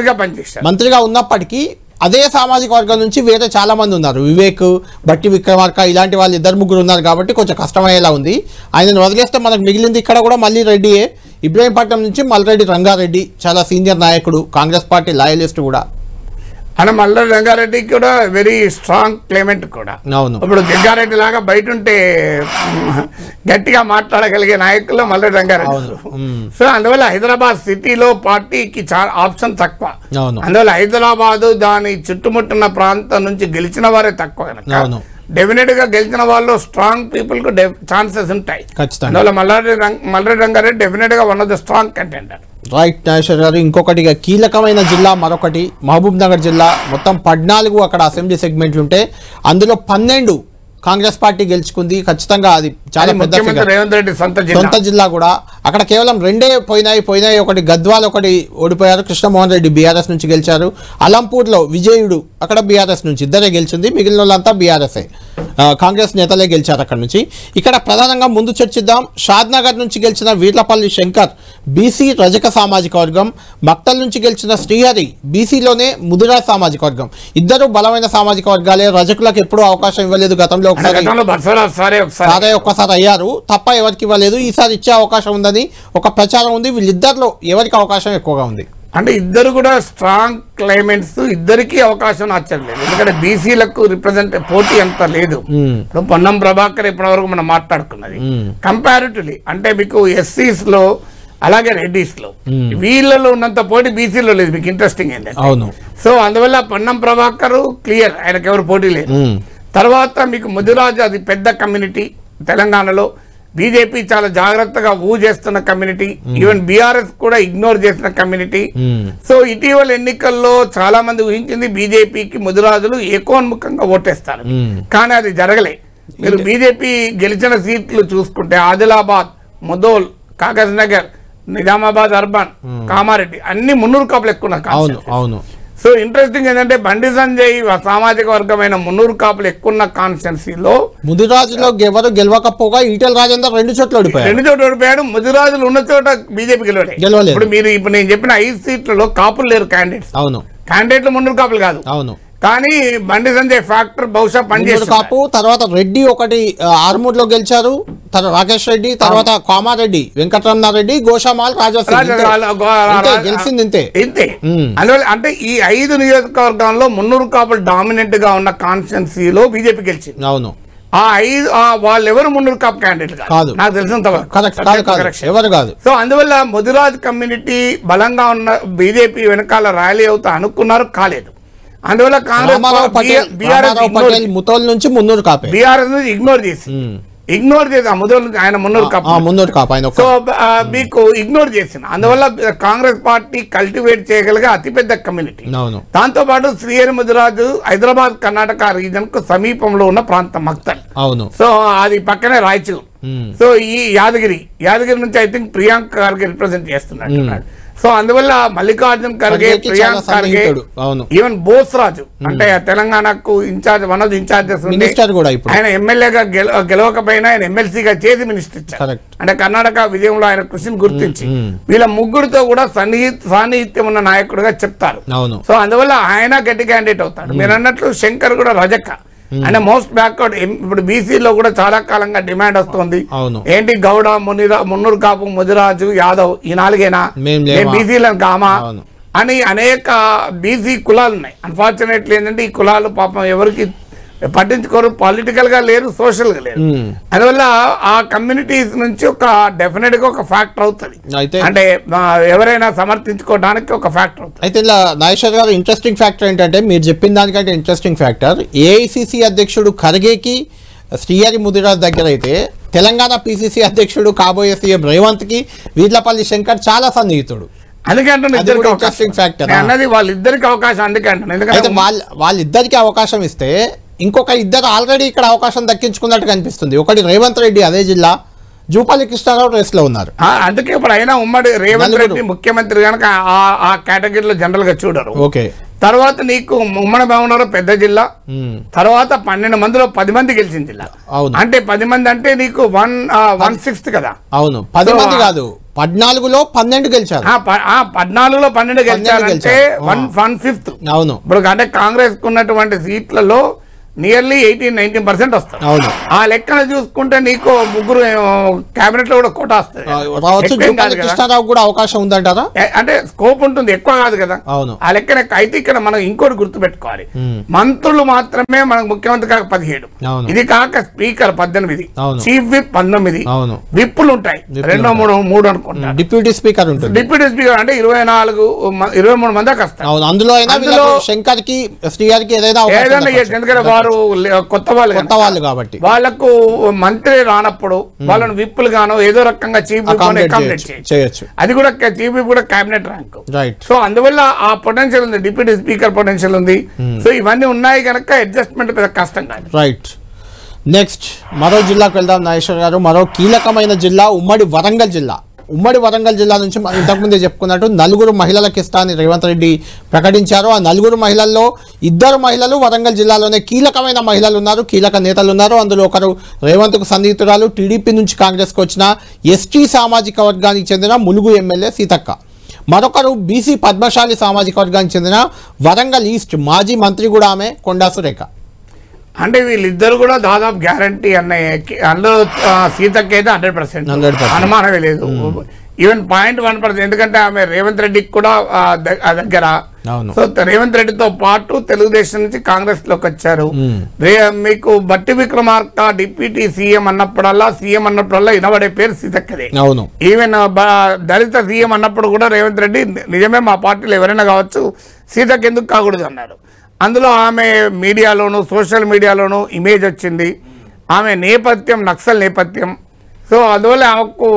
మంత్రిగా ఉన్నప్పటికీ అదే సామాజిక వర్గం నుంచి వేరే చాలా మంది ఉన్నారు. వివేక్, బట్టి విక్రమార్క ఇలాంటి వాళ్ళు 2-3 ఉన్నారు కాబట్టి కొంచెం కష్టమయ్యేలా ఉంది. ఆయనను వదిలేస్తే మనకు మిగిలింది ఇక్కడ కూడా మళ్ళీ రెడ్డియే. ఇబ్రహీంపట్నం నుంచి మల్రెడ్డి రంగారెడ్డి, చాలా సీనియర్ నాయకుడు, కాంగ్రెస్ పార్టీ లాయలిస్ట్ కూడా. అన్న మల్రెడ్డి రంగారెడ్డి కూడా వెరీ స్ట్రాంగ్ క్లైమెంట్ కూడా. అవును, ఇప్పుడు జగ్గారెడ్డి లాగా బయట ఉంటే గట్టిగా మాట్లాడగలిగే నాయకులు మల్రెడ్డి రంగారెడ్డి. సో అందువల్ల హైదరాబాద్ సిటీలో పార్టీకి చాలా ఆప్షన్ తక్కువ. అందువల్ల హైదరాబాద్ దాని చుట్టుముట్టున్న ప్రాంతం నుంచి గెలిచిన వారే తక్కువ కనుక డెఫినెట్ గా గెలిచిన వాళ్ళు స్ట్రాంగ్ పీపుల్ కు ఛాన్సెస్ ఉంటాయి. అందువల్ల మల్రెడ్డి రంగారెడ్డి డెఫినెట్ గా one of the strong contender. Right Nageshwar garu, ఇంకొకటి కీలకమైన జిల్లా మరొకటి మహబూబ్ నగర్ జిల్లా. మొత్తం 14 అక్కడ అసెంబ్లీ సెగ్మెంట్లు ఉంటే అందులో 12 కాంగ్రెస్ పార్టీ గెలుచుకుంది. ఖచ్చితంగా అది చాలా పెద్ద రేవంత్ రెడ్డి సొంత జిల్లా కూడా. అక్కడ కేవలం 2 పోయినాయి. ఒకటి గద్వాల్, ఒకటి ఓడిపోయారు. కృష్ణమోహన్ రెడ్డి బీఆర్ఎస్ నుంచి గెలిచారు. అలంపూర్లో విజయుడు అక్కడ బీఆర్ఎస్ నుంచి, ఇద్దరే గెలిచింది. మిగిలిన వాళ్ళంతా బీఆర్ఎస్ఏ, కాంగ్రెస్ నేతలే గెలిచారు అక్కడ నుంచి. ఇక్కడ ప్రధానంగా ముందు చర్చిద్దాం. షాద్నగర్ నుంచి గెలిచిన వీర్లపల్లి శంకర్ బీసీ రజక సామాజిక వర్గం, మక్తల్ నుంచి గెలిచిన శ్రీహరి బీసీలోనే ముదిరా సామాజిక వర్గం. ఇద్దరు బలమైన సామాజిక వర్గాలే. రజకులకు ఎప్పుడూ అవకాశం ఇవ్వలేదు. గతంలో ఒక్కసారి అయ్యారు తప్ప ఎవరికి ఇవ్వలేదు. ఈసారి ఇచ్చే అవకాశం ఉందని ఒక ప్రచారం ఉంది. వీళ్ళిద్దరిలో ఎవరికి అవకాశం ఎక్కువగా ఉంది అంటే ఇద్దరు కూడా స్ట్రాంగ్ క్లైమెంట్స్, ఇద్దరికి అవకాశం నచ్చలేదు. ఎందుకంటే బీసీలకు రిప్రజెంట్ పోటీ అంత లేదు. ఇప్పుడు పొన్నం ప్రభాకర్ ఇప్పటి వరకు మనం మాట్లాడుకున్నది కంపారిటివ్లీ, అంటే మీకు ఎస్సీస్ లో అలాగే రెడ్డిస్ లో వీళ్ళలో ఉన్నంత పోటీ బీసీలో లేదు. మీకు ఇంట్రెస్టింగ్ ఏంటంటే, సో అందువల్ల పొన్నం ప్రభాకర్ క్లియర్, ఆయనకు ఎవరు పోటీ లేదు. తర్వాత మీకు ముదిరాజు, అది పెద్ద కమ్యూనిటీ తెలంగాణలో. బీజేపీ చాలా జాగ్రత్తగా చేస్తున్న కమ్యూనిటీ, ఈవెన్ బీఆర్ఎస్ కూడా ఇగ్నోర్ చేసిన కమ్యూనిటీ. సో ఇటీవల ఎన్నికల్లో చాలా మంది ఊహించింది బీజేపీకి ముదిరాజులు ఏకోన్ముఖంగా ఓటేస్తారు, కానీ అది జరగలే. మీరు బీజేపీ గెలిచిన సీట్లు చూసుకుంటే ఆదిలాబాద్, ముదోల్, కాగజ్ నగర్, నిజామాబాద్ అర్బన్, కామారెడ్డి అన్ని 300 కాపులు ఎక్కువ. సో ఇంట్రెస్టింగ్ ఏంటంటే బండి సంజయ్ సామాజిక వర్గమైన 300 కాపులు ఎక్కువ కాన్స్టిట్యున్సీలో ముదిరాజులో ఎవరు గెలవకపోగా ఈటెల రాజేందర్ 2 చోట్ల ఓడిపోయాడు. ముదిరాజులు ఉన్న చోట బీజేపీ గెలవలేదు. ఇప్పుడు నేను చెప్పిన 5 సీట్లలో కాపులు లేరు క్యాండిడేట్స్. క్యాండిడేట్లు 300 కాపులు కాదు. కానీ బండి సంజయ్ ఫ్యాక్టర్ బహుశా పనిచేస్తుంది. కాపు తర్వాత రెడ్డి ఒకటి ఆర్మూర్లో గెలిచారు, రాకేష్ రెడ్డి, తర్వాత కామారెడ్డి, వెంకటరమణారెడ్డి, గోషామాల్, గెలిచింది ఇంతే. అందువల్ల అంటే ఈ 5 నియోజకవర్గాల్లో 300 కాపులు డామినెంట్ గా ఉన్న కాన్స్టిట్యున్సీలో బీజేపీ గెలిచింది. అవును, ఆ 5 వాళ్ళెవరు 300 కాపు క్యాండిడేట్ కాదు, నాకు తెలిసినంత కాదు. సో అందువల్ల ముదిరాజ్ కమ్యూనిటీ బలంగా ఉన్న బీజేపీ వెనకాల ర్యాలీ అవుతా అనుకున్నారు, కాలేదు. అందువల్ల కాంగ్రెస్ ఇగ్నోర్ చేసి ఆయన 300 కాపు సో మీకు ఇగ్నోర్ చేసిన. అందువల్ల కాంగ్రెస్ పార్టీ కల్టివేట్ చేయగలిగే అతిపెద్ద కమ్యూనిటీ. దాంతో పాటు శ్రీహరి ముదిరాజు హైదరాబాద్ కర్ణాటక రీజన్ కు సమీపంలో ఉన్న ప్రాంతం మక్తల్. సో అది పక్కనే రాయచూర్. సో ఈ యాదగిరి నుంచి I think Priyank Kharge represent చేస్తున్నాడు. సో అందువల్ల మల్లికార్జున్ ఖర్గే, ప్రియాంక్ ఖర్గే, ఈవెన్ బోస్ రాజు అంటే తెలంగాణకు in charge, one of the in charges, ఆయన ఎమ్మెల్యేగా గెలవకపోయినా ఆయన ఎమ్మెల్సీగా చేసి మినిస్టర్ ఇచ్చారు. అంటే కర్ణాటక విజయంలో ఆయన కృషిని గుర్తించి వీళ్ళ ముగ్గురితో కూడా సాన్నిహిత్యం ఉన్న నాయకుడిగా చెప్తారు. సో అందువల్ల ఆయన గట్టి క్యాండిడేట్ అవుతాడు. మీరు అన్నట్లు శంకర్ కూడా రజక, అంటే మోస్ట్ బ్యాక్వర్డ్. ఇప్పుడు బీసీలో కూడా చాలా కాలంగా డిమాండ్ వస్తుంది, ఏంటి గౌడ, మున్నూరు కాపు, ముదిరాజు, యాదవ్ ఈ 4 బీసీలను కామా అని అనేక బీసీ కులాలు ఉన్నాయి. అన్ఫార్చునేట్లీ ఏంటంటే ఈ కులాలు పాపం ఎవరికి పట్టించుకోరు, పొలిటికల్ గా లేరు, సోషల్ గా లేరు. అందువల్ల ఆ కమ్యూనిటీస్ నుంచి ఒక డెఫినెట్ గా ఒక ఫ్యాక్టర్ అవుతుంది, అంటే ఎవరైనా సమర్థించుకోవడానికి ఒక ఫ్యాక్టర్ అవుతుంది. అయితే ఇలా నాగేశ్వర్ గారు ఇంట్రెస్టింగ్ ఫ్యాక్టర్ ఏంటంటే మీరు చెప్పిన దానికంటే ఇంట్రెస్టింగ్ ఫ్యాక్టర్ ఏఐసిసి అధ్యక్షుడు ఖర్గేకి శ్రీహరి ముదిరాజ్ దగ్గర అయితే తెలంగాణ పిసిసి అధ్యక్షుడు కాబోయే సీఎం రేవంత్ కి వీర్లపల్లి శంకర్ చాలా సన్నిహితుడు. అన్నది వాళ్ళిద్దరికి అవకాశం, అందుకే అంటున్నాను. ఎందుకంటే వాళ్ళిద్దరికి అవకాశం ఇస్తే ఇంకొక ఇద్దరు ఆల్రెడీ ఇక్కడ అవకాశం దక్కించుకున్నట్టు కనిపిస్తుంది. ఒకటి రేవంత్ రెడ్డి అదే జిల్లా, జూపల్లి కృష్ణారావు రేస్ లో ఉన్నారు. అందుకే ఇప్పుడు అయినా ఉమ్మడి రేవంత్ రెడ్డి ముఖ్యమంత్రి కనుక ఆ కేటగిరీలో జనరల్ గా చూడరు. ఓకే, తర్వాత నీకు ఉమ్మడి భావనలో పెద్ద జిల్లా, తర్వాత 12 మందిలో 10 మంది గెలిచిన జిల్లా. అంటే 10 మంది అంటే నీకు 1/6 కదా. అవును, 10 మంది కాదు, 14లో 12 గెలిచారు. 14లో 12 గెలిచారంటే 1/5. అవును, ఇప్పుడు అంటే కాంగ్రెస్ ఉన్నటువంటి సీట్లలో నియర్లీ 18-19% వస్తారు. అవును, ఆ లెక్కన చూసుకుంటే నీకు ముగ్గురు కేబినెట్ లో కూడా కోటా వస్తుంది. కృష్ణారావు కూడా అవకాశం ఉందంటారా? అంటే స్కోప్ ఉంటుంది, ఎక్కువ కాదు కదా. అవును, ఆ లెక్కన అయితే ఇక్కడ మనం ఇంకోటి గుర్తు పెట్టుకోవాలి, మంత్రులు మాత్రమే మనకు ముఖ్యమంత్రి కాక 17, ఇది కాక స్పీకర్ 18, చీఫ్ విప్ 19, విప్పులు ఉంటాయి 2-3 అనుకుంటా, డిప్యూటీ స్పీకర్ ఉంటుంది. డిప్యూటీ స్పీకర్ అంటే 24-23 మంది దాకా వస్తారు. అందులో శంకర్ కి శ్రీహరికి ఏదైనా ఎందుకంటే కొత్త వాళ్ళు కాబట్టి వాళ్ళకు మంత్రి రానప్పుడు వాళ్ళని విప్పులు గానో ఏదో రకంగా చీఫ్ చేయొచ్చు. అది కూడా చీఫ్ విప్ కూడా కేబినెట్ ర్యాంక్. సో అందువల్ల ఆ పొటెన్షియల్ ఉంది, డిప్యూటీ స్పీకర్ పొటెన్షియల్ ఉంది. సో ఇవన్నీ ఉన్నాయి కనుక అడ్జస్ట్మెంట్ పెద్ద కష్టం కాదు. రైట్, నెక్స్ట్ మరో జిల్లాకు వెళ్దాం నాగేశ్వర్ గారు. మరో కీలకమైన జిల్లా ఉమ్మడి వరంగల్ జిల్లా. ఉమ్మడి వరంగల్ జిల్లా నుంచి ఇంతకుముందే చెప్పుకున్నట్టు 4 మహిళలకు ఇస్తానని రేవంత్ రెడ్డి ప్రకటించారు. ఆ 4 మహిళల్లో 2 మహిళలు వరంగల్ జిల్లాలోనే కీలకమైన మహిళలు ఉన్నారు, కీలక నేతలు ఉన్నారు. అందులో ఒకరు రేవంత్కు సన్నిహితురాలు, టీడీపీ నుంచి కాంగ్రెస్కి వచ్చిన ఎస్టీ సామాజిక వర్గానికి చెందిన ములుగు ఎమ్మెల్యే సీతక్క. మరొకరు బీసీ పద్మశాలి సామాజిక వర్గానికి చెందిన వరంగల్ ఈస్ట్ మాజీ మంత్రి కూడా ఆమె కొండా సురేఖ. అంటే వీళ్ళిద్దరు కూడా దాదాపు గ్యారంటీ అన్నయ్య. అందులో సీతక్క అయితే 100% అనుమానమే లేదు. ఈవెన్ 0.1%, ఎందుకంటే ఆమె రేవంత్ రెడ్డికి కూడా దగ్గర. సో రేవంత్ రెడ్డితో పాటు తెలుగుదేశం నుంచి కాంగ్రెస్ లోకి వచ్చారు. మీకు బట్టి విక్రమార్క డిప్యూటీ సీఎం అన్నప్పుడల్లా వినబడే పేరు సీతక్కదే. ఈవెన్ దళిత సీఎం అన్నప్పుడు కూడా రేవంత్ రెడ్డి నిజమే మా పార్టీలో ఎవరైనా కావచ్చు, సీతక్క ఎందుకు కాకూడదు అన్నాడు. అందులో ఆమె మీడియాలోను సోషల్ మీడియాలోను ఇమేజ్ వచ్చింది. ఆమె నేపథ్యం నక్సల్ నేపథ్యం. సో అందువల్ల ఆమెకు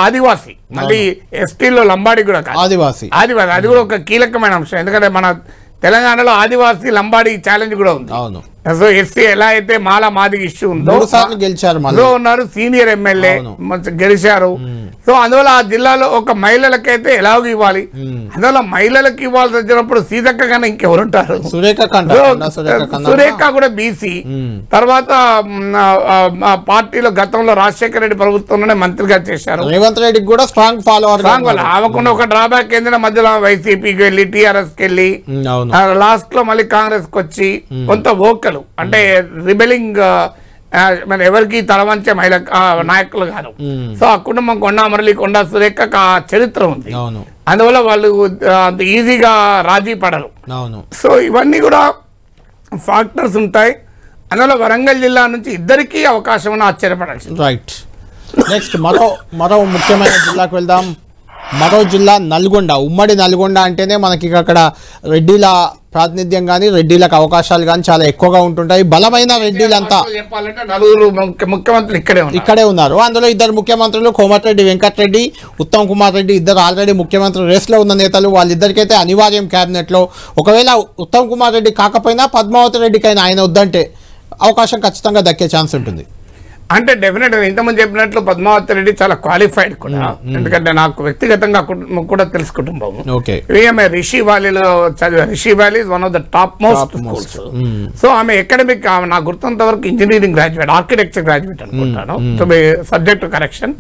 ఆదివాసి, మళ్ళీ ఎస్టీలో లంబాడి కూడా ఆదివాసి, అది కూడా ఒక కీలకమైన అంశం. ఎందుకంటే మన తెలంగాణలో ఆదివాసి లంబాడి ఛాలెంజ్ కూడా ఉంది. సో ఎస్సీ ఎలా అయితే మాదిగ ఇష్యూ ఉందో ఉన్నారు, సీనియర్ ఎమ్మెల్యే గెలిచారు. సో అందువల్ల ఆ జిల్లాలో ఒక మహిళలకైతే ఎలాగో ఇవ్వాలి. అందువల్ల మహిళలకు ఇవ్వాల్సి వచ్చినప్పుడు సీతక్క కన్నా ఇంకెవరుంటారు? సురేఖ కూడా బీసీ. తర్వాత పార్టీలో గతంలో రాజశేఖర రెడ్డి ప్రభుత్వంలోనే మంత్రిగా చేశారు. రేవంత్ రెడ్డి కూడా స్ట్రాంగ్ ఫాలోవర్. ఆమెకున్న ఒక డ్రాబ్యాక్ ఏంటంటే మధ్యలో వైసీపీకి వెళ్ళి టీఆర్ఎస్ కి వెళ్ళి లాస్ట్ లో మళ్ళీ కాంగ్రెస్ కి వచ్చి కొంత ఓకలు, అంటే రిబెలింగ్, మన ఎవరికి తలవంచే మహిళ నాయకులు కాదు. సో ఆ కుటుంబం కొండా సురేఖ చరిత్ర ఉంది. అందువల్ల వాళ్ళు అంత ఈజీగా రాజీ పడరు. సో ఇవన్నీ కూడా ఫ్యాక్టర్స్ ఉంటాయి. అందువల్ల వరంగల్ జిల్లా నుంచి ఇద్దరికీ అవకాశం అని ఆశ్చర్యపడాల్సింది. రైట్, నెక్స్ట్ మరో ముఖ్యమైన జిల్లాకు వెళ్దాం. మరో జిల్లా నల్గొండ. ఉమ్మడి నల్గొండ అంటేనే మనకి అక్కడ రెడ్డిల ప్రాతినిధ్యం కానీ రెడ్డిలకు అవకాశాలు కానీ చాలా ఎక్కువగా ఉంటుంటాయి. బలమైన రెడ్డిలంతా చెప్పాలంటే 4 ముఖ్యమంత్రులు ఇక్కడే ఉన్నారు. అందులో 2 ముఖ్యమంత్రులు కోమటిరెడ్డి వెంకటరెడ్డి, ఉత్తమ్ కుమార్ రెడ్డి, ఇద్దరు ఆల్రెడీ ముఖ్యమంత్రి రేస్లో ఉన్న నేతలు. వాళ్ళిద్దరికైతే అనివార్యం క్యాబినెట్లో. ఒకవేళ ఉత్తమ్ కుమార్ రెడ్డి కాకపోయినా పద్మావతి రెడ్డికైనా ఆయన వద్దంటే అవకాశం ఖచ్చితంగా దక్కే ఛాన్స్ ఉంటుంది. అంటే డెఫినెట్ గా ఇంతకుముందు చెప్పినట్లు పద్మావతి రెడ్డి చాలా క్వాలిఫైడ్ కూడా. ఎందుకంటే నాకు వ్యక్తిగతంగా కూడా తెలుసు కుటుంబం. ఆమె రిషి వ్యాలీలో చదివా. Rishi valley is one of the top most schools. So ఆమె ఎకడమిక్, నాకు గుర్తున్నంత వరకు ఇంజనీరింగ్ గ్రాడ్యుయేట్, ఆర్కిటెక్చర్ గ్రాడ్యుయేట్ అనుకుంటాను. సో సబ్జెక్ట్ కరెక్షన్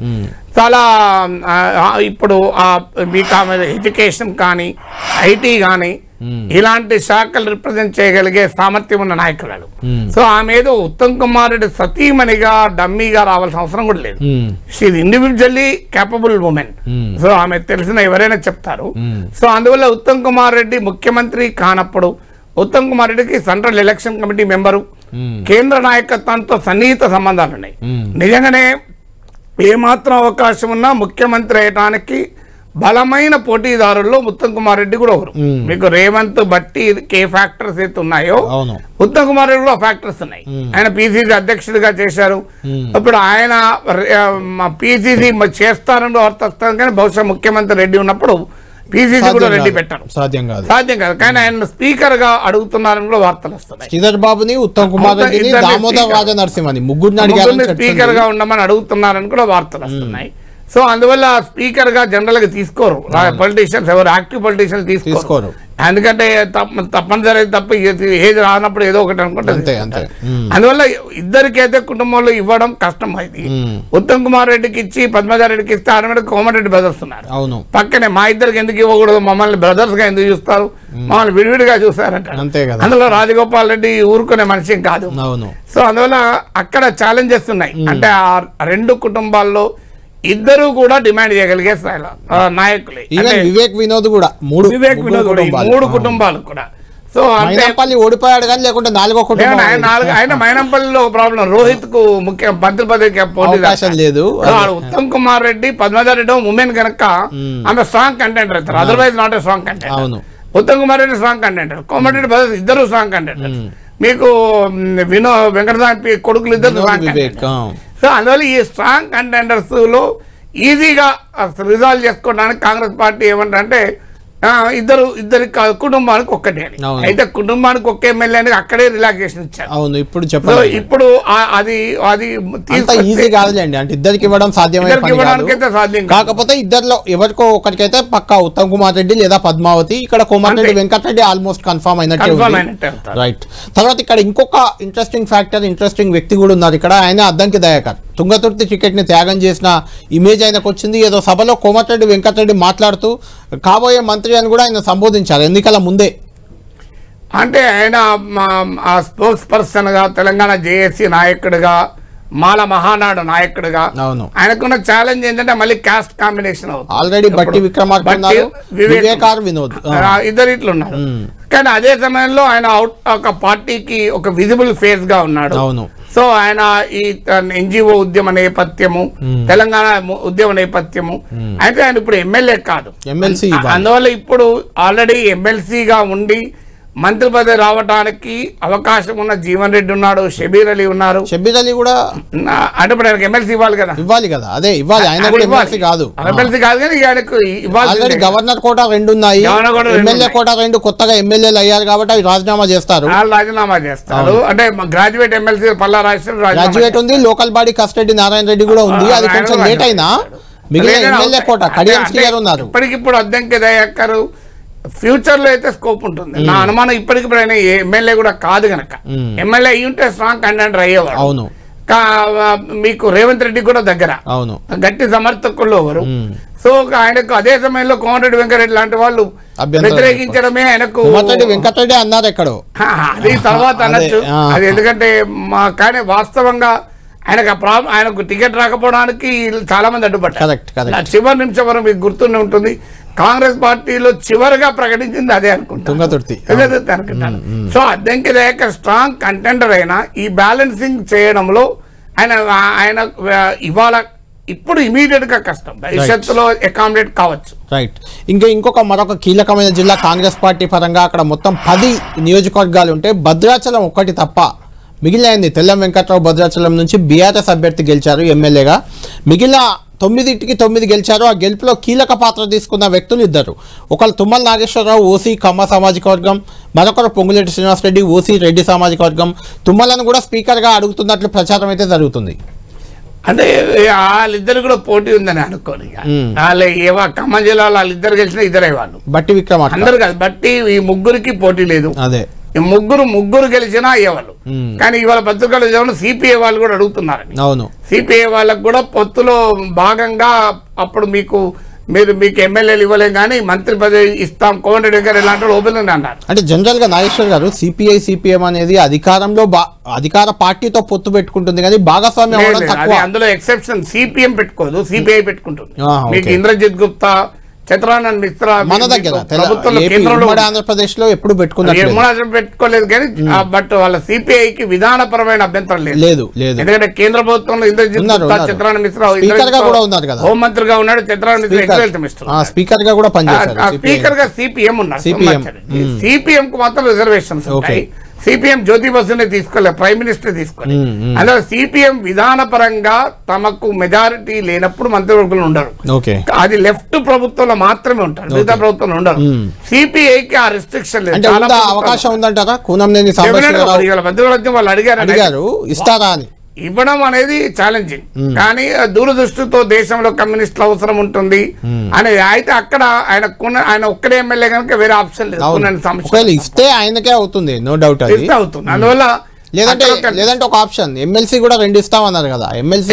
చాలా. ఇప్పుడు మీకు ఆమె ఎడ్యుకేషన్ కానీ ఐటీ కానీ ఇలాంటి శాఖలు రిప్రజెంట్ చేయగలిగే సామర్థ్యం ఉన్న నాయకురాలు. సో ఆమె ఏదో ఉత్తమ్ కుమార్ రెడ్డి సతీమణిగా డమ్మీగా రావాల్సిన అవసరం కూడా లేదు. She individually capable women. So ఆమె తెలిసిన ఎవరైనా చెప్తారు. సో అందువల్ల ఉత్తమ్ కుమార్ రెడ్డి ముఖ్యమంత్రి కానప్పుడు ఉత్తమ్ కుమార్ రెడ్డికి సెంట్రల్ ఎలక్షన్ కమిటీ మెంబరు, కేంద్ర నాయకత్వంతో సన్నిహిత సంబంధాలు ఉన్నాయి. నిజంగానే ఏమాత్రం అవకాశం ఉన్నా ముఖ్యమంత్రి అయ్యడానికి బలమైన పోటీదారుల్లో ఉత్తమ్ కుమార్ రెడ్డి కూడా ఒకరు. మీకు రేవంత్ బట్టి కే ఫ్యాక్టర్స్ అయితే ఉన్నాయో ఉత్తమ్ కుమార్ రెడ్డి కూడా ఫ్యాక్టర్స్ ఉన్నాయి. ఆయన పిసిసి అధ్యక్షుడిగా చేశారు. ఇప్పుడు ఆయన పిసిసి చేస్తారని వార్త వస్తుంది, కానీ బహుశా ముఖ్యమంత్రి రెడ్డి ఉన్నప్పుడు పిసిసి కూడా రెడ్డి పెట్టారు, సాధ్యం కాదు. కానీ ఆయన స్పీకర్ గా అడుగుతున్నారని కూడా వార్తలు వస్తున్నాయి. శ్రీధర్ బాబుని, ఉత్తమ్ కుమార్ రెడ్డిని, దామోదర్ రాజ నరసింహని ముగ్గురిని స్పీకర్ గా ఉండమని అడుగుతున్నారని కూడా వార్తలు వస్తున్నాయి. సో అందువల్ల స్పీకర్ గా జనరల్ గా తీసుకోరు పొలిటీషియన్స్, ఎవరు యాక్టివ్ పొలిటీషియన్స్ తీసుకోరు. ఎందుకంటే తప్పనిసరి తప్ప ఏది రానప్పుడు ఏదో ఒకటి అనుకుంటుంది. అందువల్ల ఇద్దరికైతే కుటుంబంలో ఇవ్వడం కష్టం అయింది. ఉత్తమ్ కుమార్ రెడ్డికి ఇచ్చి పద్మజారెడ్డికి ఇస్తే ఆడమేడ కోమటిరెడ్డి బ్రదర్స్ ఉన్నారు పక్కనే. మా ఇద్దరికి ఎందుకు ఇవ్వకూడదు, మమ్మల్ని బ్రదర్స్ గా ఎందుకు చూస్తారు, మమ్మల్ని విడివిడిగా చూస్తారంట. అందులో రాజగోపాల్ రెడ్డి ఊరుకునే మనిషి కాదు. సో అందువల్ల అక్కడ ఛాలెంజెస్ ఉన్నాయి. అంటే ఆ రెండు కుటుంబాల్లో ఇద్దరు కూడా డిమాండ్ చేయగలిగే స్థాయిలో నాయకులే. వివేక్ వినోద్ కూడా మూడు కుటుంబాలు కూడా. సో మైనంపల్లి ఓడిపోయాడు కానీ లేకుంటే నాలుగో కుటుంబం. ఆయన మైనంపల్లిలో ప్రాబ్లం, రోహిత్ కు ముఖ్య మంత్రి పదవికి అవకాశం లేదు. ఉత్తమ్ కుమార్ రెడ్డి పద్మజారెడ్డి ఉమెన్ కనుక ఆమె స్ట్రాంగ్ కంటెండర్ అవుతారు, otherwise not a strong contender. Uttam Kumar Reddy strong contender, Komatireddy brothers ఇద్దరు స్ట్రాంగ్ కంటెండర్. మీకు వెంకటరామ కొడుకులు ఇద్దరు స్ట్రాంగ్ కంటెండర్. సో అందువల్ల ఈ స్ట్రాంగ్ కంటెండర్స్ లో ఈజీగా రిజాల్వ్ చేసుకోవడానికి కాంగ్రెస్ పార్టీ ఏమంటే ఇద్దరి కుటుంబానికి ఒక్కటే అని. అయితే కుటుంబానికి ఒక్క ఎమ్మెల్యే అని అక్కడే రిలాక్సేషన్ ఇచ్చారు. అవును, ఇప్పుడు చెప్పారు. ఇప్పుడు అది ఈజీ కాదులేండి, అంటే ఇద్దరికి ఇవ్వడం సాధ్యం. కాకపోతే ఇద్దరిలో ఎవరికో ఒకరికైతే పక్కా ఉత్తమ్ కుమార్ రెడ్డి లేదా పద్మావతి. ఇక్కడ కోమటిరెడ్డి వెంకటరెడ్డి ఆల్మోస్ట్ కన్ఫర్మ్ అయినట్టు. రైట్. తర్వాత ఇక్కడ ఇంకొక ఇంట్రెస్టింగ్ ఫ్యాక్టర్, ఇంట్రెస్టింగ్ వ్యక్తి కూడా ఉన్నారు ఇక్కడ. ఆయన అద్దంకి దయాకర్. తుంగతుర్తి టికెట్ ని త్యాగం చేసిన ఇమేజ్ ఆయనకు వచ్చింది. ఏదో సభలో కోమటిరెడ్డి వెంకటరెడ్డి మాట్లాడుతూ కాబోయే మంత్రి అని కూడా ఆయన సంబోధించారు ఎన్నికల ముందే. అంటే ఆయన స్పోక్స్ పర్సన్ గా, తెలంగాణ జేఏసీ నాయకుడిగా, మాల మహానాడు నాయకుడిగా ఆయనకున్న ఛాలెంజ్ ఏంటంటే మళ్ళీ కాస్ట్ కాంబినేషన్ అవుతుంది. ఆల్రెడీ బట్టి విక్రమార్క, వినోద్ ఇద్దరు ఇట్లు ఉన్నారు. కానీ అదే సమయంలో ఆయన ఒక పార్టీకి ఒక విజిబుల్ ఫేస్ గా ఉన్నాడు. సో ఆయన ఈ ఎన్జిఓ ఉద్యమ నేపథ్యము, తెలంగాణ ఉద్యమ నేపథ్యము. అయితే ఆయన ఇప్పుడు ఎమ్మెల్యే కాదు, ఎమ్మెల్సీ. అందువల్ల ఇప్పుడు ఆల్రెడీ ఎమ్మెల్సీగా ఉండి మంత్రి పదవి రావడానికి అవకాశం ఉన్న జీవన్ రెడ్డి ఉన్నాడు, షబీర్ అలీ ఉన్నారు. షబీర్ అలీ కూడా అంటే ఇప్పుడు ఆయనకు ఎమ్మెల్సీ ఇవ్వాలి కదా. అదే ఇవ్వాలి. ఆయన కూడా ఎమ్మెల్సీ కాదు కానీ ఆయనకు ఇవ్వాలి. గవర్నర్ కోటా 2 ఉన్నాయి, ఎమ్మెల్యే కోటా 2 కొత్తగా ఎమ్మెల్యేలు అయ్యారు కాబట్టి అవి రాజీనామా చేస్తారు. అంటే గ్రాడ్యుయేట్ ఎమ్మెల్సీ పల్లా గ్రాడ్యుయేట్ ఉంది, local body custody Narayana Reddy కూడా ఉంది. అది కొంచెం లేట్ అయినా మిగిలిన ఎమ్మెల్యే కోటా కడియం శ్రీగారు ఉన్నారు. ఇప్పటికిప్పుడు అద్దంకి దయాకర్ ఫ్యూచర్ లో అయితే స్కోప్ ఉంటుంది. నా అనుమానం ఇప్పటికిప్పుడు ఆయన ఎమ్మెల్యే కూడా కాదు గనక, ఎమ్మెల్యే అయ్యి ఉంటే స్ట్రాంగ్ కంటెండర్ అయ్యేవాడు. అవును. మీకు రేవంత్ రెడ్డి కూడా దగ్గర గట్టి సమర్థకుల్లో ఎవరు. సో ఆయనకు అదే సమయంలో కోమటిరెడ్డి వెంకటరెడ్డి లాంటి వాళ్ళు వ్యతిరేకించడమే ఆయనకు. వెంకటరెడ్డి అన్నారు ఎక్కడో, అది తర్వాత అనొచ్చు. అది ఎందుకంటే కానీ వాస్తవంగా ఆయనకు టికెట్ రాకపోవడానికి చాలా మంది అడ్డుపడ్డారు. చివరి నిమిషం వరకు మీకు గుర్తుండే ఉంటుంది, కాంగ్రెస్ పార్టీలో చివరిగా ప్రకటించింది అదే అనుకుంటాను. So Addanki Dayakar strong contender అయినా ఈ బ్యాలెన్సింగ్ చేయడంలో ఆయన ఇవాళ ఇప్పుడు ఇమీడియట్ గా కష్టం, భవిష్యత్తులో అకామిడేట్ కావచ్చు. రైట్. మరొక కీలకమైన జిల్లా కాంగ్రెస్ పార్టీ పరంగా అక్కడ మొత్తం 10 నియోజకవర్గాలు ఉంటే భద్రాచలం ఒక్కటి తప్ప మిగిలినది తెల్లం వెంకట్రావు భద్రాచలం నుంచి బీఆర్ఎస్ అభ్యర్థి గెలిచారు ఎమ్మెల్యేగా. మిగిలిన 9కి 9 గెలిచారు. ఆ గెలుపులో కీలక పాత్ర తీసుకున్న వ్యక్తులు ఇద్దరు. ఒకరు తుమ్మల నాగేశ్వరరావు ఓసీ కమ్మ సామాజిక వర్గం, మరొకరు పొంగులేటి శ్రీనివాసరెడ్డి ఓసీ రెడ్డి సామాజిక వర్గం. తుమ్మలను కూడా స్పీకర్గా అడుగుతున్నట్లు ప్రచారం అయితే జరుగుతుంది. అంటే వాళ్ళిద్దరు కూడా పోటీ ఉందని అనుకోని, ఖమ్మం జిల్లాలో వాళ్ళిద్దరు గెలిచిన ఇద్దరే వాళ్ళు. బట్టి విక్రమార్క అందరు కాదు, బట్టి ఈ ముగ్గురికి పోటీ లేదు. అదే ముగ్గురు గెలిచినా అయ్యేవాళ్ళు. కానీ ఇవాళ పత్రికలు సిపిఐ వాళ్ళు కూడా అడుగుతున్నారని. అవును, సిపిఐ వాళ్ళకు కూడా పొత్తులో భాగంగా అప్పుడు మీకు ఎమ్మెల్యేలు ఇవ్వలేం కానీ మంత్రి పదవి ఇస్తాం కోమటిరెడ్డి గారు ఇలాంటి ఓపెన్ అన్నారు. అంటే జనరల్ గా నాగేశ్వర్ గారు సిపిఎం అనేది అధికార పార్టీతో పొత్తు పెట్టుకుంటుంది కానీ భాగస్వామ్యం అందులో ఎక్సెప్షన్ సిపిఎం పెట్టుకోదు, సిపిఐ పెట్టుకుంటుంది. మీకు ఇంద్రజిత్ గుప్తా చిత్రానంద్ మిశ్రా మన దగ్గర ప్రభుత్వంలో ఆంధ్రప్రదేశ్ లో ఎప్పుడు పెట్టుకోలేదు కానీ బట్ వాళ్ళ సిపిఐకి విధానపరమైన అభ్యంతరం లేదు. ఎందుకంటే కేంద్ర ప్రభుత్వంలో ఇంద్రజిత్ చిత్రానంద్ మిశ్రా హోంమంత్రిగా ఉన్నాడు. చిత్రానంద్ మిశ్రా స్పీకర్ గా కూడా పనిచేశారు. స్పీకర్ గా సిపిఎం ఉన్నారు. సిపిఎం కు మాత్రం రిజర్వేషన్స్ ఉంటాయి. సిపిఎం జ్యోతి బసుని తీసుకోలేదు, ప్రైమ్ మినిస్టర్ తీసుకోలేదు. అందులో సిపిఎం విధానపరంగా తమకు మెజారిటీ లేనప్పుడు మంత్రివర్గులు ఉండరు. అది లెఫ్ట్ ప్రభుత్వంలో మాత్రమే ఉంటారు, మిగతా ప్రభుత్వంలో ఉండరు. సిపిఐకి ఆ రిస్ట్రిక్షన్ లేదు. చాలా అవకాశం ఉందంటారా? మంత్రివర్గం వాళ్ళు అడిగారు ఇస్తారా అని. ఇవ్వడం అనేది ఛాలెంజింగ్, కానీ దూరదృష్టితో దేశంలో కమ్యూనిస్టుల అవసరం ఉంటుంది అనేది. అయితే అక్కడ ఆయన ఒక్కడే ఎమ్మెల్యే కనుక వేరే ఆప్షన్ లేదు. ఇస్తే ఆయనకే అవుతుంది, నో డౌట్ అవుతుంది. అందువల్ల లేదంటే ఒక ఆప్షన్ ఎమ్మెల్సీ కూడా 2 ఇస్తామన్నారు కదా. ఎమ్మెల్సీ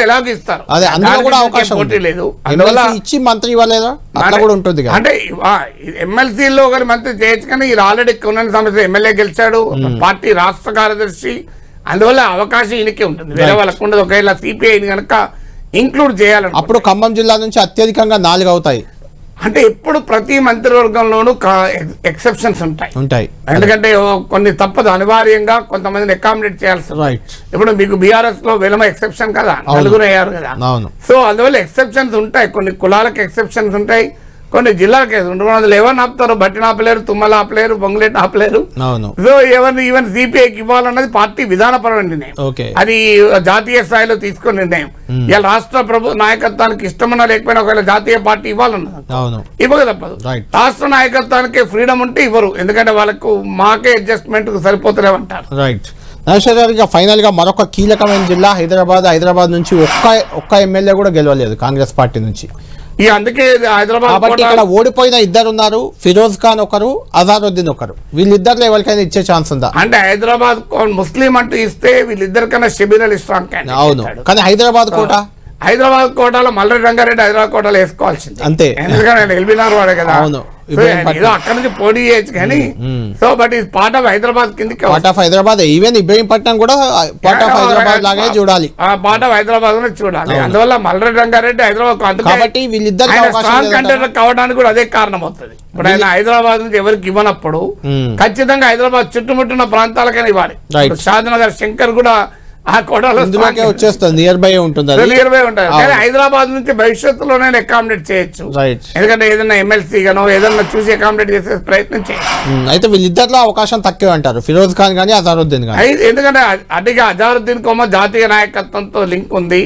ఎలాగ ఇస్తారు, అదే అందులో కూడా అవకాశం లేదు. అందువల్ల ఇచ్చి మంత్రి ఇవ్వలేదా అట్లా కూడా ఉంటుంది. అంటే ఎమ్మెల్సీలో ఒకరి మంత్రి చేయొచ్చు, కానీ ఆల్రెడీ కొన్న సమస్య ఎమ్మెల్యే గెలిచాడు, పార్టీ రాష్ట్ర కార్యదర్శి. అందువల్ల అవకాశం ఈయనకే ఉంటుంది, వేరే వాళ్ళకు ఉండదు. ఒకవేళ సిపిఐని కనుక ఇంక్లూడ్ చేయాలని అప్పుడు ఖమ్మం జిల్లా నుంచి అత్యధికంగా 4 అవుతాయి. అంటే ఎప్పుడు ప్రతి మంత్రివర్గంలోనూ ఎక్సెప్షన్స్ ఉంటాయి. ఎందుకంటే కొన్ని తప్పదు, అనివార్యంగా కొంతమందిని అకామిడేట్ చేయాల్సి. ఇప్పుడు మీకు బీఆర్ఎస్ లో వెలమ ఎక్సెప్షన్ కదా, 4 అయ్యారు కదా. సో అందువల్ల ఎక్సెప్షన్స్ ఉంటాయి, కొన్ని కులాలకు ఎక్సెప్షన్స్ ఉంటాయి, కొన్ని జిల్లాలకి 200 ఎవరిని ఆపుతారు, బట్టిని ఆపలేరు, తుమ్మలు ఆపలేరు, బొంగులేట్ ఆపలేరు. సో ఎవరిని ఈవెన్ సిపిఐకి ఇవ్వాలన్నది పార్టీ విధానపరమైన నిర్ణయం. అది జాతీయ స్థాయిలో తీసుకున్న నిర్ణయం. ఇలా రాష్ట్ర నాయకత్వానికి ఇష్టమన్నా లేకపోయినా ఒకవేళ జాతీయ పార్టీ ఇవ్వాలన్నది ఇవ్వక తప్పదు. రాష్ట్ర నాయకత్వానికి ఫ్రీడమ్ ఉంటే ఇవ్వరు, ఎందుకంటే వాళ్ళకు మాకే అడ్జస్ట్మెంట్ సరిపోతలేమంటారు. ఫైనల్ గా మరొక కీలకమైన జిల్లా హైదరాబాద్ నుంచి ఒక్క ఎమ్మెల్యే కూడా గెలవలేదు కాంగ్రెస్ పార్టీ నుంచి. అందుకే హైదరాబాద్ కాబట్టి ఇక్కడ ఓడిపోయిన 2 ఉన్నారు, ఫిరోజ్ ఖాన్ ఒకరు, అజారుద్దీన్ ఒకరు. వీళ్ళిద్దరిలో ఎవరికైనా ఇచ్చే ఛాన్స్ ఉందా? అంటే హైదరాబాద్ ముస్లిం అంటూ ఇస్తే వీళ్ళిద్దరికన్నా షబీర్ అలీ స్ట్రాంగ్ క్యాండిడేట్. అవును, కానీ హైదరాబాద్ కోటాలో మల్లారెడ్డి రంగారెడ్డి హైదరాబాద్ కోటాలో వేసుకోవాల్సింది అంతే, ఎందుకంటే ఆయన ఎల్బీనార్ వాడే కదా. ఏదో అక్కడ నుంచి పోటీ చేయొచ్చు కానీ. సో బట్ ఇది పార్ట్ ఆఫ్ హైదరాబాద్ కిందకి, part of Hyderabad. Even Ibrahimpatnam కూడా పార్ట్ ఆఫ్ హైదరాబాద్ లాగే చూడాలి, పార్ట్ ఆఫ్ హైదరాబాద్ చూడాలి. అందువల్ల మల్లారెడ్డి రంగారెడ్డి హైదరాబాద్ కాబట్టి వీళ్ళిద్దరు స్ట్రాంగ్ కంటెండర్ కావడానికి కూడా అదే కారణం అవుతుంది. ఇప్పుడు ఆయన హైదరాబాద్ నుంచి ఎవరికి ఇవ్వనప్పుడు ఖచ్చితంగా హైదరాబాద్ చుట్టుముట్టున్న ప్రాంతాలకైనా ఇవ్వాలి. షాద్నగర్ శంకర్ కూడా ఆ కోటాలో వచ్చేస్తుంది, నియర్ బై ఉంటుంది. కానీ హైదరాబాద్ నుంచి భవిష్యత్తులోనే అకామిడేట్ చేయొచ్చు, ఎందుకంటే ఏదైనా ఎమ్మెల్సీ గానో ఏదైనా చూసి అకామిడేట్ చేసే ప్రయత్నం చేయొచ్చు. అయితే వీళ్ళిద్దరిలో అవకాశం తక్కువ అంటారు, ఫిరోజ్ ఖాన్ కానీ అజారుద్దీన్ కానీ. ఎందుకంటే అడిగా అజారుద్దీన్ కొమ్మ జాతీయ నాయకత్వంతో లింక్ ఉంది,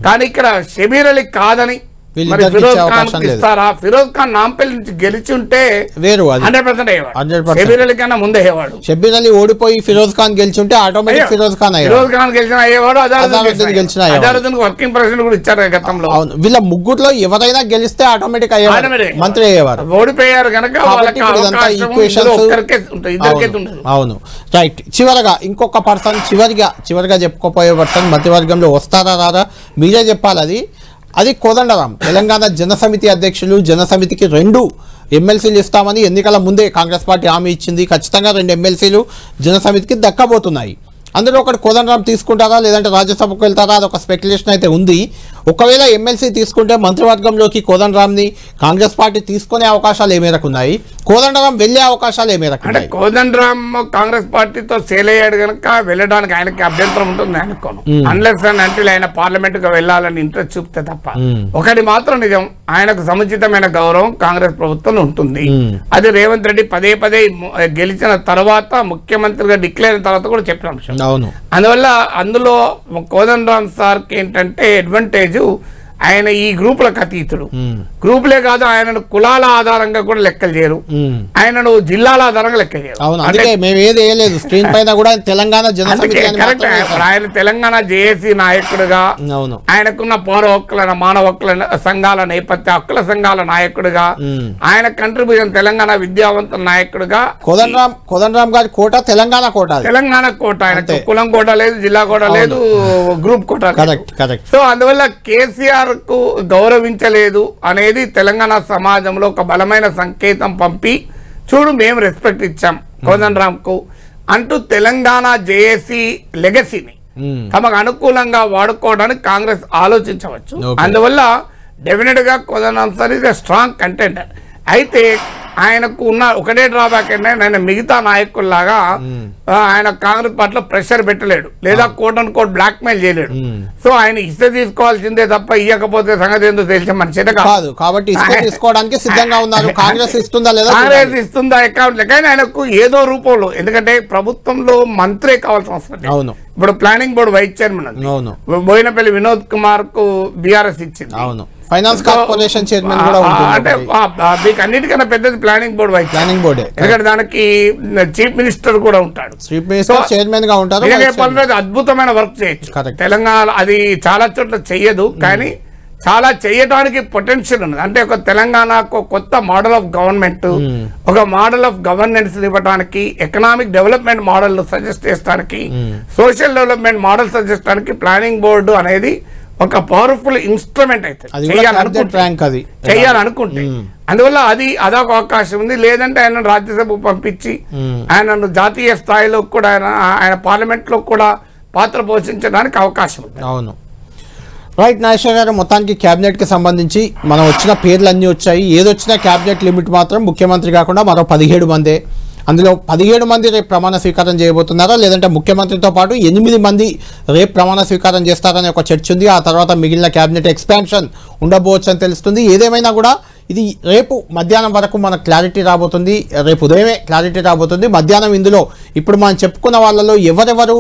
కానీ ఇక్కడ షబీర్ అలీ కాదని ఫిరోజ్ ఖాన్ ఇస్తారా? ఫిరోజ్ ఖాన్ నాంపల్లి నుంచి గెలిచి ఉంటే వేరు, 100% అయ్యేవాడు. షబీర్ అలీ కన్నా ముందే అయ్యేవాడు. షబీర్ అలీ ఓడిపోయి ఫిరోజ్ ఖాన్ గెలిచి ఉంటే ఆటోమేటిక్ ఫిరోజ్ ఖాన్ గెలిచిన అయ్యేవాడు. అజారుద్దీన్ వర్కింగ్ ప్రెసిడెంట్ కూడా ఇచ్చారు గతంలో. వీళ్ళ ముగ్గురులో ఎవరైనా గెలిస్తే ఆటోమేటిక్ అయ్యేవాడు, మంత్రి అయ్యేవారు. ఓడిపోయారు కనుక అవును, రైట్. చివరగా ఇంకొక పర్సన్, చివరిగా చెప్పుకోపోయే పర్సన్ మంత్రివర్గంలో వస్తారా రారా మీరే చెప్పాలి. అది కోదండరాం. తెలంగాణ జనసమితి అధ్యక్షులు, జనసమితికి 2 ఎమ్మెల్సీలు ఇస్తామని ఎన్నికల ముందే కాంగ్రెస్ పార్టీ హామీ ఇచ్చింది. ఖచ్చితంగా 2 ఎమ్మెల్సీలు జనసమితికి దక్కబోతున్నాయి. అందులో ఒకటి కోదండరాం తీసుకుంటారా లేదంటే రాజ్యసభకు వెళ్తారా అదొక స్పెక్యులేషన్ అయితే ఉంది. ఒకవేళ ఎమ్మెల్సీ తీసుకుంటే మంత్రివర్గంలోకి కోదండరాంని కాంగ్రెస్ పార్టీ తీసుకునే అవకాశాలు ఏ మేరకు ఉన్నాయి, కోదండరాం వెళ్లే అవకాశాలు ఏ మేరకు ఉన్నాయి? కోదండరాం కాంగ్రెస్ పార్టీతో సేల్ అయ్యాడు కనుక వెళ్ళడానికి ఆయనకి అభ్యంతరం ఉంటుంది అనుకోను, అన్లెస్ అండ్ అంటిల్ ఆయన పార్లమెంట్ కు వెళ్ళాలని ఇంట్రెస్ట్ చూపితే తప్ప. ఒకటి మాత్రం నిజం, ఆయనకు సముచితమైన గౌరవం కాంగ్రెస్ ప్రభుత్వంలో ఉంటుంది. అది రేవంత్ రెడ్డి పదే గెలిచిన తర్వాత ముఖ్యమంత్రిగా డిక్లేర్ అయిన తర్వాత కూడా చెప్పిన అంశం. అందువల్ల అందులో కోదండరాం సార్కి ఏంటంటే అడ్వాంటేజ్, ఆయన ఈ గ్రూపులకు అతీతుడు. గ్రూపులే కాదు, ఆయనను కులాల ఆధారంగా కూడా లెక్కలు చేయరు, ఆయనను జిల్లాల ఆధారంగా లెక్క చేయరు. ఆయన తెలంగాణ జేఏసీ నాయకుడిగా, ఆయనకున్న పౌర హక్కుల మానవ హక్కుల సంఘాల నేపథ్య హక్కుల సంఘాల నాయకుడిగా, ఆయన కంట్రిబ్యూషన్ తెలంగాణ విద్యావంతుల నాయకుడిగా. కోదండరాం గారి కోట తెలంగాణ కోట, ఆయన కులం కోట లేదు, జిల్లా కోట లేదు, గ్రూప్ కోట. సో అందువల్ల కేసీఆర్ కు గౌరవించలేదు అనేది తెలంగాణ సమాజంలో ఒక బలమైన సంకేతం పంపి, చూడు మేము రెస్పెక్ట్ ఇచ్చాం కోదండరాం కు అంటూ తెలంగాణ జేఏసీ లెగసీని తమకు అనుకూలంగా వాడుకోవడానికి కాంగ్రెస్ ఆలోచించవచ్చు. అందువల్ల డెఫినెట్గా Kodandaram is a strong contender. అయితే ఆయనకు ఉన్న ఒకటే డ్రాబ్యాక్ ఏంటంటే ఆయన మిగతా నాయకుల్లాగా ఆయన కాంగ్రెస్ పార్టీలో ప్రెషర్ పెట్టలేడు, లేదా quote and quote blackmail చేయలేడు. సో ఆయన ఇస్తే తీసుకోవాల్సిందే తప్ప ఇవ్వకపోతే సంగతి ఏందో తెలిసే మనిషి కాదు. కాబట్టి తీసుకోవడానికి సిద్ధంగా ఉన్నారు. కాంగ్రెస్ ఇస్తుందా లేదా, కాంగ్రెస్ ఇస్తుందా అకౌంట్ కానీ ఆయనకు ఏదో రూపంలో, ఎందుకంటే ప్రభుత్వంలో మంత్రే కావాల్సిన అవసరం లేదు. అవును, ఇప్పుడు planning board vice chairman Boinapalli Vinod Kumar కు బీఆర్ఎస్ ఇచ్చింది. అవును, ఫైనాన్స్ కార్పొరేషన్ చైర్మన్ కూడా అంటే మీకు అన్నిటికన్నా పెద్దది ప్లానింగ్ బోర్డు వైస్ ప్లానింగ్ బోర్డే, ఎందుకంటే దానికి చీఫ్ మినిస్టర్ కూడా ఉంటాడు, చీఫ్ మినిస్టర్ చైర్మన్ గా ఉంటారు. అద్భుతమైన వర్క్ చేయొచ్చు. తెలంగాణ అది చాలా చోట్ల చెయ్యదు, కానీ చాలా చేయడానికి పొటెన్షియల్ ఉన్నది. అంటే ఒక తెలంగాణకు కొత్త మోడల్ ఆఫ్ గవర్నమెంట్, ఒక మోడల్ ఆఫ్ గవర్నెన్స్ ఇవ్వడానికి, ఎకనామిక్ డెవలప్మెంట్ మోడల్ సజెస్ట్ చేయడానికి, సోషల్ డెవలప్మెంట్ మోడల్ సజెస్ట్ చేయడానికి ప్లానింగ్ బోర్డు అనేది ఒక పవర్ఫుల్ ఇన్స్ట్రుమెంట్ అయితే చేయాలనుకుంటే. అందువల్ల అదొక అవకాశం ఉంది. లేదంటే ఆయన రాజ్యసభకు పంపించి ఆయనను జాతీయ స్థాయిలో కూడా ఆయన పార్లమెంట్ లో కూడా పాత్ర పోషించడానికి అవకాశం ఉంది. అవును, రైట్. నాగేశ్వర గారు, మొత్తానికి క్యాబినెట్ కి సంబంధించి మనం వచ్చిన పేర్లు అన్నీ వచ్చాయి. ఏదొచ్చినా క్యాబినెట్ లిమిట్ మాత్రం ముఖ్యమంత్రి కాకుండా మరో 17 మందే. అందులో 17 మంది రేపు ప్రమాణ స్వీకారం చేయబోతున్నారా, లేదంటే ముఖ్యమంత్రితో పాటు 8 మంది రేపు ప్రమాణ స్వీకారం చేస్తారనే ఒక చర్చ ఉంది. ఆ తర్వాత మిగిలిన క్యాబినెట్ ఎక్స్పాన్షన్ ఉండబోవచ్చు అని తెలుస్తుంది. ఏదేమైనా కూడా ఇది రేపు మధ్యాహ్నం వరకు మనకు క్లారిటీ రాబోతుంది. రేపు ఉదయమే క్లారిటీ రాబోతుంది. మధ్యాహ్నం ఇందులో ఇప్పుడు మనం చెప్పుకున్న వాళ్ళలో ఎవరెవరు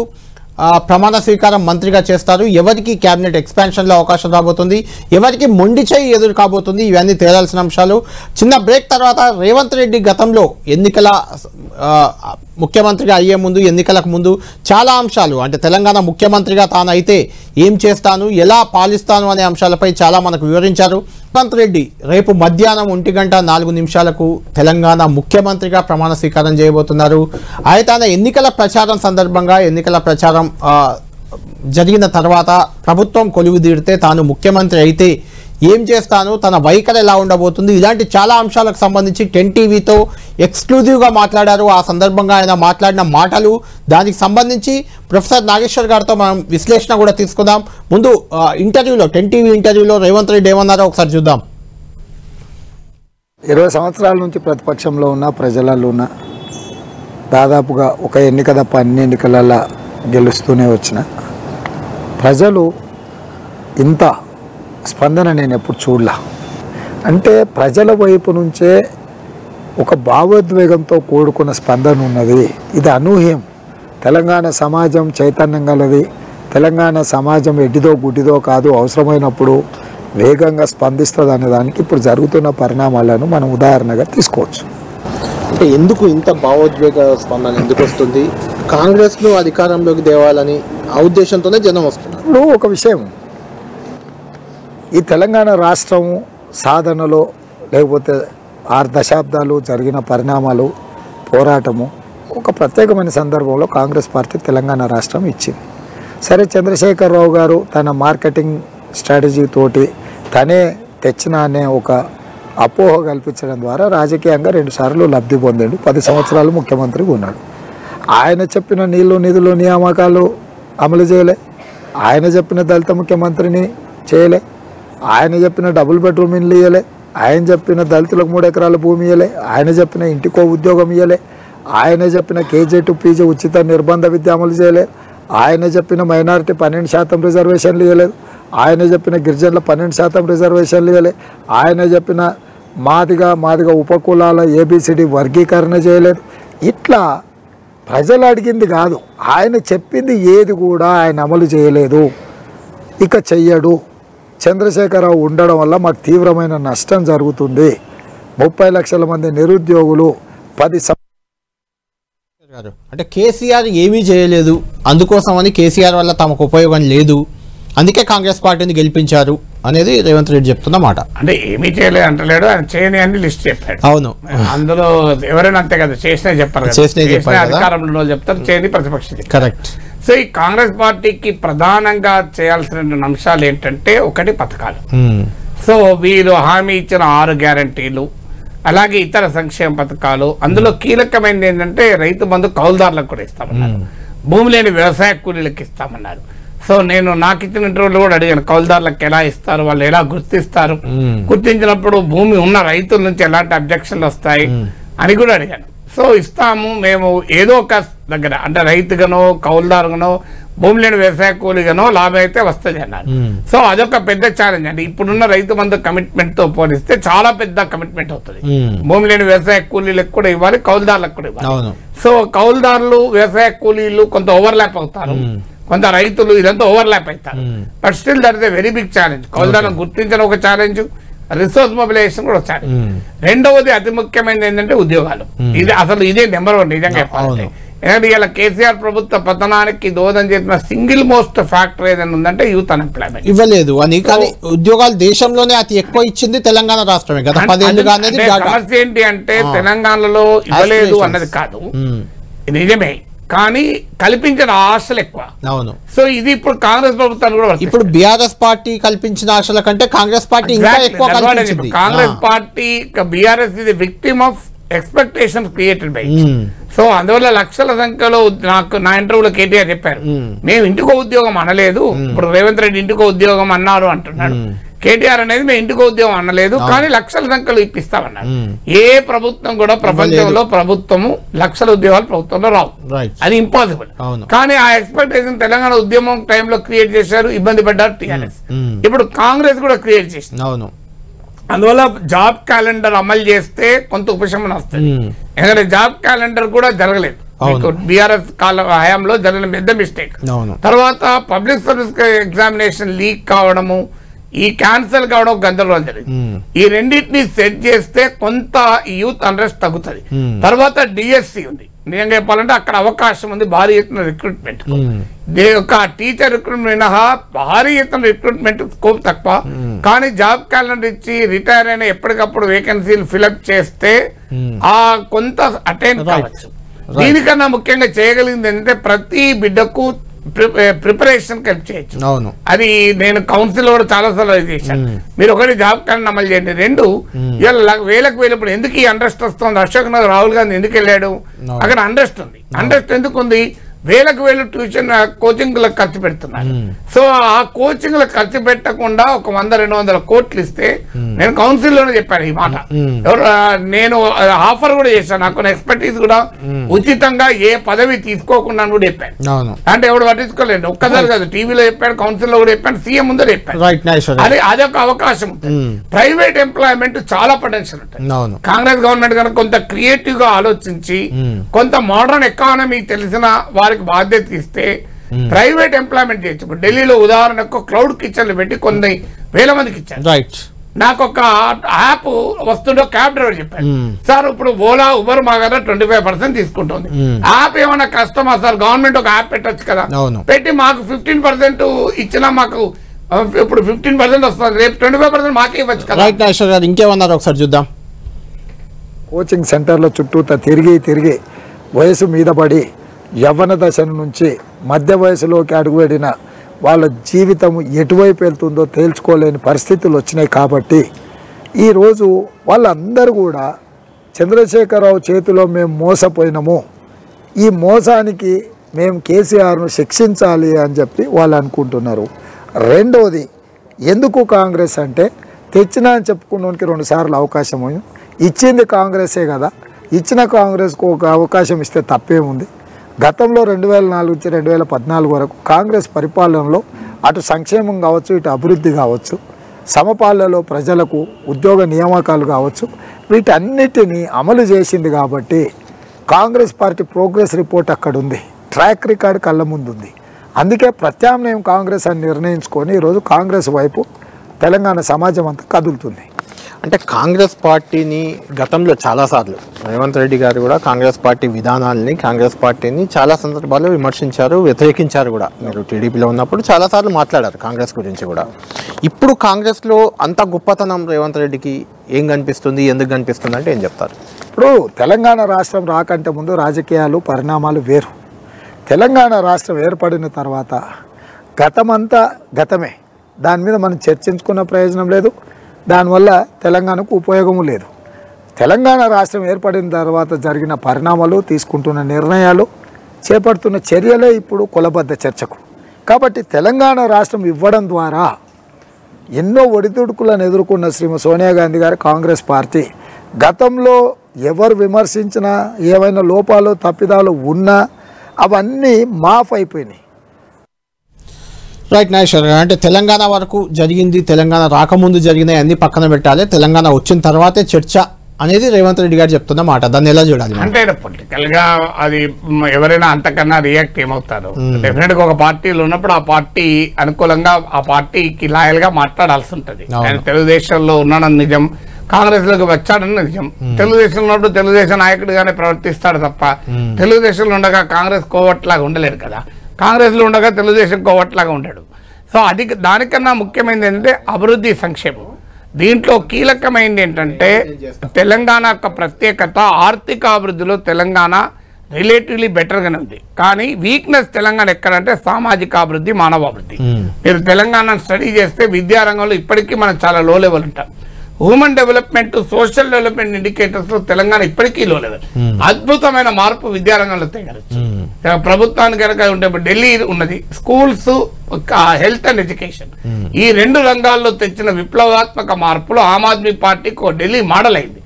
ప్రమాణ స్వీకారం మంత్రిగా చేస్తారు, ఎవరికి క్యాబినెట్ ఎక్స్పాన్షన్లో అవకాశం రాబోతుంది, ఎవరికి మొండి చేయి ఎదురు కాబోతుంది, ఇవన్నీ తేలాల్సిన అంశాలు. చిన్న బ్రేక్ తర్వాత రేవంత్ రెడ్డి గతంలో ఎన్నికల ముఖ్యమంత్రిగా అయ్యే ముందు, ఎన్నికలకు ముందు చాలా అంశాలు, అంటే తెలంగాణ ముఖ్యమంత్రిగా తానైతే ఏం చేస్తాను, ఎలా పాలిస్తాను అనే అంశాలపై చాలా మనకు వివరించారు. రేవంత్ రెడ్డి రేపు మధ్యాహ్నం 1:04 తెలంగాణ ముఖ్యమంత్రిగా ప్రమాణ స్వీకారం చేయబోతున్నారు. అయితే ఆయన ఎన్నికల ప్రచారం సందర్భంగా, ఎన్నికల ప్రచారం జరిగిన తర్వాత ప్రభుత్వం కొలువుదీరితే తాను ముఖ్యమంత్రి అయితే ఏం చేస్తాను, తన వైఖరి ఎలా ఉండబోతుంది, ఇలాంటి చాలా అంశాలకు సంబంధించి 10 టీవీతో ఎక్స్క్లూజివ్గా మాట్లాడారు. ఆ సందర్భంగా ఆయన మాట్లాడిన మాటలు, దానికి సంబంధించి ప్రొఫెసర్ నాగేశ్వర్ గారితో మనం విశ్లేషణ కూడా తీసుకుందాం. ముందు ఇంటర్వ్యూలో 10 టీవీ ఇంటర్వ్యూలో రేవంత్ రెడ్డి ఏమన్నారో ఒకసారి చూద్దాం. 20 సంవత్సరాల నుంచి ప్రతిపక్షంలో ఉన్న, ప్రజలలో ఉన్న, దాదాపుగా ఒక ఎన్నిక తప్ప అన్ని ఎన్నికలలో గెలుస్తూనే వచ్చిన ప్రజలు ఇంత స్పందన నేను ఎప్పుడు చూడలా. అంటే ప్రజల వైపు నుంచే ఒక భావోద్వేగంతో కూడుకున్న స్పందన ఉన్నది. ఇది అనూహ్యం. తెలంగాణ సమాజం చైతన్యం గలది. తెలంగాణ సమాజం ఎడ్డిదో గుడ్డిదో కాదు, అవసరమైనప్పుడు వేగంగా స్పందిస్తుంది అనే దానికి ఇప్పుడు జరుగుతున్న పరిణామాలను మనం ఉదాహరణగా తీసుకోవచ్చు. అంటే ఎందుకు ఇంత భావోద్వేగ స్పందన ఎందుకు వస్తుంది? కాంగ్రెస్ను అధికారంలోకి తేవాలని ఆ ఉద్దేశంతోనే జనం వస్తున్నారు. ఇప్పుడు ఒక విషయం, ఈ తెలంగాణ రాష్ట్రం సాధనలో లేకపోతే 6 దశాబ్దాలు జరిగిన పరిణామాలు, పోరాటము, ఒక ప్రత్యేకమైన సందర్భంలో కాంగ్రెస్ పార్టీ తెలంగాణ రాష్ట్రం ఇచ్చింది. సరే, చంద్రశేఖరరావు గారు తన మార్కెటింగ్ స్ట్రాటజీ తోటి తనే తెచ్చిన అనే ఒక అపోహ కల్పించడం ద్వారా రాజకీయంగా 2 సార్లు లబ్ధి పొందాడు. 10 సంవత్సరాలు ముఖ్యమంత్రిగా ఉన్నాడు. ఆయన చెప్పిన నీళ్లు నిధులు నియామకాలు అమలు చేయలే, ఆయన చెప్పిన దళిత ముఖ్యమంత్రిని చేయలే, ఆయన చెప్పిన డబుల్ బెడ్రూమ్ ఇల్లు ఇవ్వలే, ఆయన చెప్పిన దళితులకు 3 ఎకరాల భూమి ఇవ్వలే, ఆయన చెప్పిన ఇంటికో ఉద్యోగం ఇవ్వలే, ఆయన చెప్పిన KG to PG ఉచిత నిర్బంధ విద్య అమలు చేయలే, ఆయన చెప్పిన మైనారిటీ 12% రిజర్వేషన్లు ఇవ్వలేదు, ఆయన చెప్పిన గిరిజనుల 12% రిజర్వేషన్లు ఇవ్వలే, ఆయన చెప్పిన మాదిగా ఉపకులాల ABCD వర్గీకరణ చేయలేదు. ఇట్లా ప్రజలు అడిగింది కాదు, ఆయన చెప్పింది ఏది కూడా ఆయన అమలు చేయలేదు, ఇక చెయ్యడు. చంద్రశేఖరరావు ఉండడం వల్ల మాకు తీవ్రమైన నష్టం జరుగుతుంది. 30 లక్షల మంది నిరుద్యోగులు 10 అంటే కేసీఆర్ ఏమీ చేయలేదు, అందుకోసమని కేసీఆర్ వల్ల తమకు ఉపయోగం లేదు, అందుకే కాంగ్రెస్ పార్టీని గెలిపించారు అనేది రేవంత్ రెడ్డి చెప్తున్న మాట. అంటే ఏమీ చేయలేదు అంటలేడు, ఆయన చేయని అని లిస్ట్ చెప్పాడు. అవును, అందులో ఎవరైనా అంతే కదా, చేసినా చెప్పారు, అధికారంలో చెప్తారు, చేయని ప్రతిపక్షం. కరెక్ట్. సో ఈ కాంగ్రెస్ పార్టీకి ప్రధానంగా చేయాల్సిన అంశాలు ఏంటంటే, ఒకటి పథకాలు. సో వీరు హామీ ఇచ్చిన 6 గ్యారంటీలు, అలాగే ఇతర సంక్షేమ పథకాలు, అందులో కీలకమైనది ఏంటంటే రైతు బంధు కౌలుదారులకు కూడా ఇస్తామన్నారు, భూమి లేని వ్యవసాయ కూలీలకు ఇస్తామన్నారు. సో నేను నాకు ఇచ్చిన ఇంటర్వ్యూలో కూడా అడిగాను, కౌలుదారులకు ఎలా ఇస్తారు, వాళ్ళు ఎలా గుర్తిస్తారు, గుర్తించినప్పుడు భూమి ఉన్న రైతుల నుంచి ఎలాంటి అబ్జెక్షన్లు వస్తాయి అని కూడా అడిగాను. సో ఇస్తాము మేము ఏదో ఒక దగ్గర, అంటే రైతుగానో కౌలుదారుగానో భూమి లేని వ్యవసాయ కూలీగానో లాభం అయితే వస్తుంది అన్నారు. సో అదొక పెద్ద ఛాలెంజ్ అండి. ఇప్పుడున్న రైతు బంధు కమిట్మెంట్ తో పోలిస్తే చాలా పెద్ద కమిట్మెంట్ అవుతుంది. భూమి లేని వ్యవసాయ కూలీలకు కూడా ఇవ్వాలి, కౌలుదారులకు కూడా ఇవ్వాలి. సో కౌలుదారులు వ్యవసాయ కూలీలు కొంత ఓవర్లాప్ అవుతారు, కొంత రైతులు ఇదంతా ఓవర్లాప్ అవుతారు. But still that is a very big challenge. కౌలుదారులను గుర్తించడం ఒక ఛాలెంజ్, రిసోర్స్ మొబిలైజేషన్ కూడా వచ్చారు. రెండవది అతి ముఖ్యమైనది ఏంటంటే ఉద్యోగాలు. ఇదే నెంబర్ 1 నిజంగా చెప్పాలంటే. ఎందుకంటే ఇలా కేసీఆర్ ప్రభుత్వ పతనానికి దోహదం చేసిన సింగిల్ మోస్ట్ ఫ్యాక్టర్ ఏదైనా ఉందంటే యూత్ అన్ఎంప్లాయ్మెంట్. ఇవ్వలేదు అని, కానీ ఉద్యోగాలు దేశంలోనే అతి ఎక్కువ ఇచ్చింది తెలంగాణ రాష్ట్రమే కదా. సమస్య ఏంటి అంటే తెలంగాణలో ఇవ్వలేదు అన్నది కాదు, నిజమే, కానీ కల్పించిన ఆశలు ఎక్కువ. అవును. సో ఇది ఇప్పుడు కాంగ్రెస్ ప్రభుత్వాన్ని కూడా ఇప్పుడు బీఆర్ఎస్ పార్టీ కల్పించిన ఆశల కంటే కాంగ్రెస్ పార్టీ ఇంకా ఎక్కువ కల్పించింది. కాంగ్రెస్ పార్టీ బీఆర్ఎస్ ఇది victim of expectations created by. So అందువల్ల లక్షల సంఖ్యలో నాకు నా ఇంటర్వ్యూలో కేటీఆర్ చెప్పారు, మేము ఇంటికో ఉద్యోగం అనలేదు, ఇప్పుడు రేవంత్ రెడ్డి ఇంటికో ఉద్యోగం అన్నారు అంటున్నాడు. కేటీఆర్ అనేది మేము ఇంటికో ఉద్యోగం అనలేదు, కానీ లక్షల సంఖ్యలో ఇప్పిస్తామన్నారు. ఏ ప్రభుత్వం కూడా ప్రపంచంలో ప్రభుత్వము లక్షల ఉద్యోగాలు ప్రభుత్వంలో రావు, అది ఇంపాసిబుల్. కానీ ఆ ఎక్స్పెక్టేషన్ తెలంగాణ ఉద్యమం టైంలో క్రియేట్ చేశారు, ఇబ్బంది పడ్డారు టీఆర్ఎస్. ఇప్పుడు కాంగ్రెస్ కూడా క్రియేట్ చేసింది. అవును. అందువల్ల జాబ్ క్యాలెండర్ అమలు చేస్తే కొంత ఉపశమనం వస్తుంది. ఎందుకంటే జాబ్ క్యాలెండర్ కూడా జరగలేదు బీఆర్ఎస్ హయాంలో, జరిగిన పెద్ద మిస్టేక్. తర్వాత పబ్లిక్ సర్వీస్ ఎగ్జామినేషన్ లీక్ కావడము, ఈ క్యాన్సల్ కావడం గందరగోళం జరిగింది. ఈ రెండింటిని సెట్ చేస్తే కొంత యూత్ అన్రెస్ట్ తగ్గుతుంది. తర్వాత డిఎస్సి ఉంది, నిజంగా చెప్పాలంటే అక్కడ అవకాశం ఉంది భారీ ఎత్తున రిక్రూట్మెంట్. ఒక టీచర్ రిక్రూట్మెంట్ మినహా భారీ ఎత్తున రిక్రూట్మెంట్ స్కోప్ తక్కువ. కానీ జాబ్ క్యాలెండర్ ఇచ్చి రిటైర్ అయిన ఎప్పటికప్పుడు వేకెన్సీలు ఫిలప్ చేస్తే ఆ కొంత అటెండ్ కావచ్చు. దీనికన్నా ముఖ్యంగా చేయగలిగింది ఏంటంటే ప్రతి బిడ్డకు ప్రిపరేషన్ హెల్ప్ చేయొచ్చు. అది నేను కౌన్సిల్ కూడా చాలా సార్లు చేశాను. మీరు ఒకటి జాబ్ క్యాలెండర్ అమలు చేయండి, రెండు వేలకు వేలప్పుడు ఎందుకు ఈ అండర్స్ట్ వస్తుంది, అశోక్ నగర్ రాహుల్ గాంధీ ఎందుకు వెళ్ళాడు, అక్కడ అండర్స్ట్ ఉంది. అండర్స్ట్ ఎందుకు ఉంది, వేలకు వేలు ట్యూషన్ కోచింగ్లకు ఖర్చు పెడుతున్నారు. సో ఆ కోచింగ్లకు ఖర్చు పెట్టకుండా ఒక 100-200 కోట్లు ఇస్తే, నేను కౌన్సిల్లోనే చెప్పాను ఈ మాట, నేను ఆఫర్ కూడా చేశాను, నాకు ఎక్స్పర్టీస్ కూడా ఉచితంగా ఏ పదవి తీసుకోకుండా కూడా చెప్పాను. అంటే ఎవడు పట్టించుకోలేదు, ఒక్కసారి కాదు, టీవీలో చెప్పాను, కౌన్సిల్లో కూడా చెప్పాను, సీఎం ముందే చెప్పాను. అదొక అవకాశం ఉంటుంది. ప్రైవేట్ ఎంప్లాయ్మెంట్ చాలా పొటెన్షియల్ ఉంటుంది. కాంగ్రెస్ గవర్నమెంట్ కనుక కొంత క్రియేటివ్ గా ఆలోచించి కొంత మోడర్న్ ఎకానమీ తెలిసిన వారికి బాధ్యత ఇస్తే ప్రైవేట్ ఎంప్లాయ్మెంట్ చేయొచ్చు. ఇప్పుడు ఢిల్లీలో ఉదాహరణకు క్లౌడ్ కిచెన్లు పెట్టి కొన్ని వేల మందికి ఇచ్చారు. నాకు ఒక యాప్ వస్తుండో క్యాబ్ డ్రైవర్ చెప్పాడు, సార్ ఇప్పుడు ఓలా ఉబర్ మా దగ్గర 25% తీసుకుంటుంది. యాప్ ఏమైనా కష్టమా సార్, గవర్నమెంట్ ఒక యాప్ పెట్టచ్చు కదా, పెట్టి మాకు 15% ఇచ్చినా మాకు ఇప్పుడు 15% వస్తుంది, రేపు 25% మాకే ఇవ్వచ్చు కదా. ఇంకేమన్నారు ఒకసారి చూద్దాం. కోచింగ్ సెంటర్ల చుట్టూతా తిరిగి వయసు మీద పడి యవ్వన దశ నుంచి మధ్య వయసులోకి అడుగుపెట్టిన వాళ్ళ జీవితం ఎటువైపు వెళ్తుందో తేల్చుకోలేని పరిస్థితులు వచ్చినాయి. కాబట్టి ఈరోజు వాళ్ళందరూ కూడా చంద్రశేఖరరావు చేతిలో మేము మోసపోయినాము, ఈ మోసానికి మేము కేసీఆర్ను శిక్షించాలి అని చెప్పి వాళ్ళు అనుకుంటున్నారు. రెండవది, ఎందుకు కాంగ్రెస్ అంటే తెచ్చినా అని చెప్పుకున్నానికి 2 సార్లు అవకాశం ఇచ్చింది కాంగ్రెసే కదా, ఇచ్చిన కాంగ్రెస్కు ఒక అవకాశం ఇస్తే తప్పేముంది. గతంలో 2004 నుంచి 2014 వరకు కాంగ్రెస్ పరిపాలనలో అటు సంక్షేమం కావచ్చు, ఇటు అభివృద్ధి కావచ్చు, సమపాలలో ప్రజలకు ఉద్యోగ నియామకాలు కావచ్చు, వీటన్నిటినీ అమలు చేసింది. కాబట్టి కాంగ్రెస్ పార్టీ ప్రోగ్రెస్ రిపోర్ట్ అక్కడ ఉంది, ట్రాక్ రికార్డ్ కళ్ళ ముందు ఉంది. అందుకే ప్రత్యామ్నాయం కాంగ్రెస్ అని నిర్ణయించుకొని ఈరోజు కాంగ్రెస్ వైపు తెలంగాణ సమాజం అంతా కదులుతుంది. అంటే కాంగ్రెస్ పార్టీని గతంలో చాలాసార్లు రేవంత్ రెడ్డి గారు కూడా కాంగ్రెస్ పార్టీ విధానాలని, కాంగ్రెస్ పార్టీని చాలా సందర్భాల్లో విమర్శించారు, వ్యతిరేకించారు కూడా. మీరు టీడీపీలో ఉన్నప్పుడు చాలాసార్లు మాట్లాడారు కాంగ్రెస్ గురించి కూడా. ఇప్పుడు కాంగ్రెస్లో అంత గొప్పతనం రేవంత్ రెడ్డికి ఏం కనిపిస్తుంది, ఎందుకు కనిపిస్తుంది అంటే ఏం చెప్తారు? ఇప్పుడు తెలంగాణ రాష్ట్రం రాకంటే ముందు రాజకీయాలు పరిణామాలు వేరు. తెలంగాణ రాష్ట్రం ఏర్పడిన తర్వాత గతమంతా గతమే, దాని మీద మనం చర్చించుకున్న ప్రయోజనం లేదు, దానివల్ల తెలంగాణకు ఉపయోగము లేదు. తెలంగాణ రాష్ట్రం ఏర్పడిన తర్వాత జరిగిన పరిణామాలు, తీసుకుంటున్న నిర్ణయాలు, చేపడుతున్న చర్యలే ఇప్పుడు కులబద్ధ చర్చకు. కాబట్టి తెలంగాణ రాష్ట్రం ఇవ్వడం ద్వారా ఎన్నో ఒడిదుడుకులను ఎదుర్కొన్న శ్రీమతి సోనియా గాంధీ గారు కాంగ్రెస్ పార్టీ గతంలో ఎవరు విమర్శించినా ఏమైనా లోపాలు తప్పిదాలు ఉన్నా అవన్నీ మాఫ్ అయిపోయినాయి. రైట్ నాగేశ్వర్ గారు, అంటే తెలంగాణ వరకు జరిగింది, తెలంగాణ రాకముందు జరిగినాయి అన్ని పక్కన పెట్టాలి, తెలంగాణ వచ్చిన తర్వాతే చర్చ అనేది రేవంత్ రెడ్డి గారు చెప్తున్న మాట. దాన్ని ఎలా చూడాలి? అంటే పొలిటికల్ గా అది ఎవరైనా అంతకన్నా రియాక్ట్ ఏమవుతారు. డెఫినెట్ గా ఒక పార్టీలో ఉన్నప్పుడు ఆ పార్టీ అనుకూలంగా ఆ పార్టీకి లాయల్ గా మాట్లాడాల్సి ఉంటుంది. ఆయన తెలుగుదేశంలో ఉన్నాడని నిజం, కాంగ్రెస్ లోకి వచ్చాడని నిజం. తెలుగుదేశంలో ఉన్నప్పుడు తెలుగుదేశం నాయకుడిగానే ప్రవర్తిస్తాడు తప్ప తెలుగుదేశంలో ఉండగా కాంగ్రెస్ కోవట్లాగా ఉండలేడు కదా, కాంగ్రెస్ లో ఉండగా తెలుగుదేశం కోవట్లాగా ఉండడు. సో అది దానికన్నా ముఖ్యమైనది ఏంటంటే అభివృద్ధి సంక్షేమం. దీంట్లో కీలకమైనది ఏంటంటే తెలంగాణ యొక్క ప్రత్యేకత ఆర్థిక అభివృద్ధిలో తెలంగాణ రిలేటివ్లీ బెటర్గానే ఉంది. కానీ వీక్నెస్ తెలంగాణ ఎక్కడంటే సామాజిక అభివృద్ధి, మానవాభివృద్ధి. మీరు తెలంగాణ స్టడీ చేస్తే విద్యారంగంలో ఇప్పటికీ మనం చాలా లో లెవెల్ ఉంటాం. Human development, social development indicators లో తెలంగాణ ఇప్పటికీ లో లెవెల్. అద్భుతమైన మార్పు విద్యారంగంలో తేగలచ్చు. ప్రభుత్వానికి కనుక ఉంటే ఢిల్లీ ఉన్నది స్కూల్స్, హెల్త్ అండ్ ఎడ్యుకేషన్, ఈ రెండు రంగాల్లో తెచ్చిన విప్లవాత్మక మార్పులు ఆమ్ ఆద్మీ పార్టీకి ఢిల్లీ మోడల్ అయింది.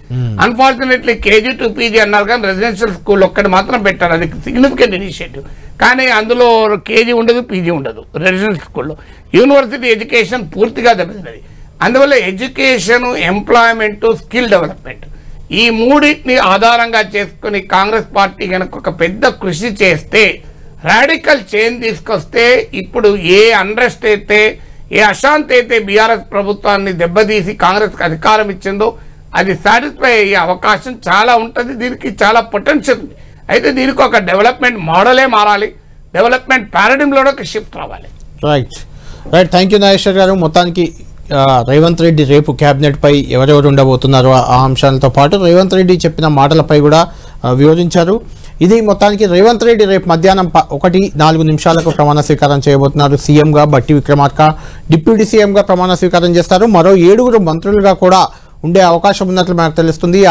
అన్ఫార్చునేట్లీ కేజీ టు పీజీ అన్నారు కానీ రెసిడెన్షియల్ స్కూల్ ఒక్కటి మాత్రం పెట్టారు. అది సిగ్నిఫికెంట్ ఇనిషియేటివ్. కానీ అందులో కేజీ ఉండదు, పీజీ ఉండదు రెసిడెన్షియల్ స్కూల్లో. యూనివర్సిటీ ఎడ్యుకేషన్ పూర్తిగా దెబ్బతిన్నది. అందువల్ల ఎడ్యుకేషన్, ఎంప్లాయ్మెంట్, స్కిల్ డెవలప్మెంట్ ఈ మూడింటిని ఆధారంగా చేసుకుని కాంగ్రెస్ పార్టీ కనుక ఒక పెద్ద కృషి చేస్తే, రాడికల్ చేంజ్ తీసుకొస్తే, ఇప్పుడు ఏ అన్రెస్ట్ అయితే, ఏ అశాంతి అయితే బీఆర్ఎస్ ప్రభుత్వాన్ని దెబ్బతీసి కాంగ్రెస్కి అధికారం ఇచ్చిందో అది సాటిస్ఫై అయ్యే అవకాశం చాలా ఉంటుంది. దీనికి చాలా పొటెన్షియల్ ఉంది. అయితే దీనికి ఒక డెవలప్మెంట్ మోడలే మారాలి, డెవలప్మెంట్ పారాడిమ్లో ఒక షిఫ్ట్ రావాలి. Right right thank you Nageswar గారు. మొత్తానికి రేవంత్ రెడ్డి రేపు క్యాబినెట్ పై ఎవరెవరు ఉండబోతున్నారో ఆ అంశాలతో పాటు రేవంత్ రెడ్డి చెప్పిన మాటలపై కూడా వివరించారు. ఇది మొత్తానికి రేవంత్ రెడ్డి రేపు మధ్యాహ్నం 1:04 ప్రమాణ స్వీకారం చేయబోతున్నారు. సీఎంగా బట్టి విక్రమార్క డిప్యూటీ సీఎంగా ప్రమాణ స్వీకారం చేస్తారు. మరో 7 మంత్రులుగా కూడా ఉండే అవకాశం ఉన్నట్లు మనకు తెలుస్తుంది.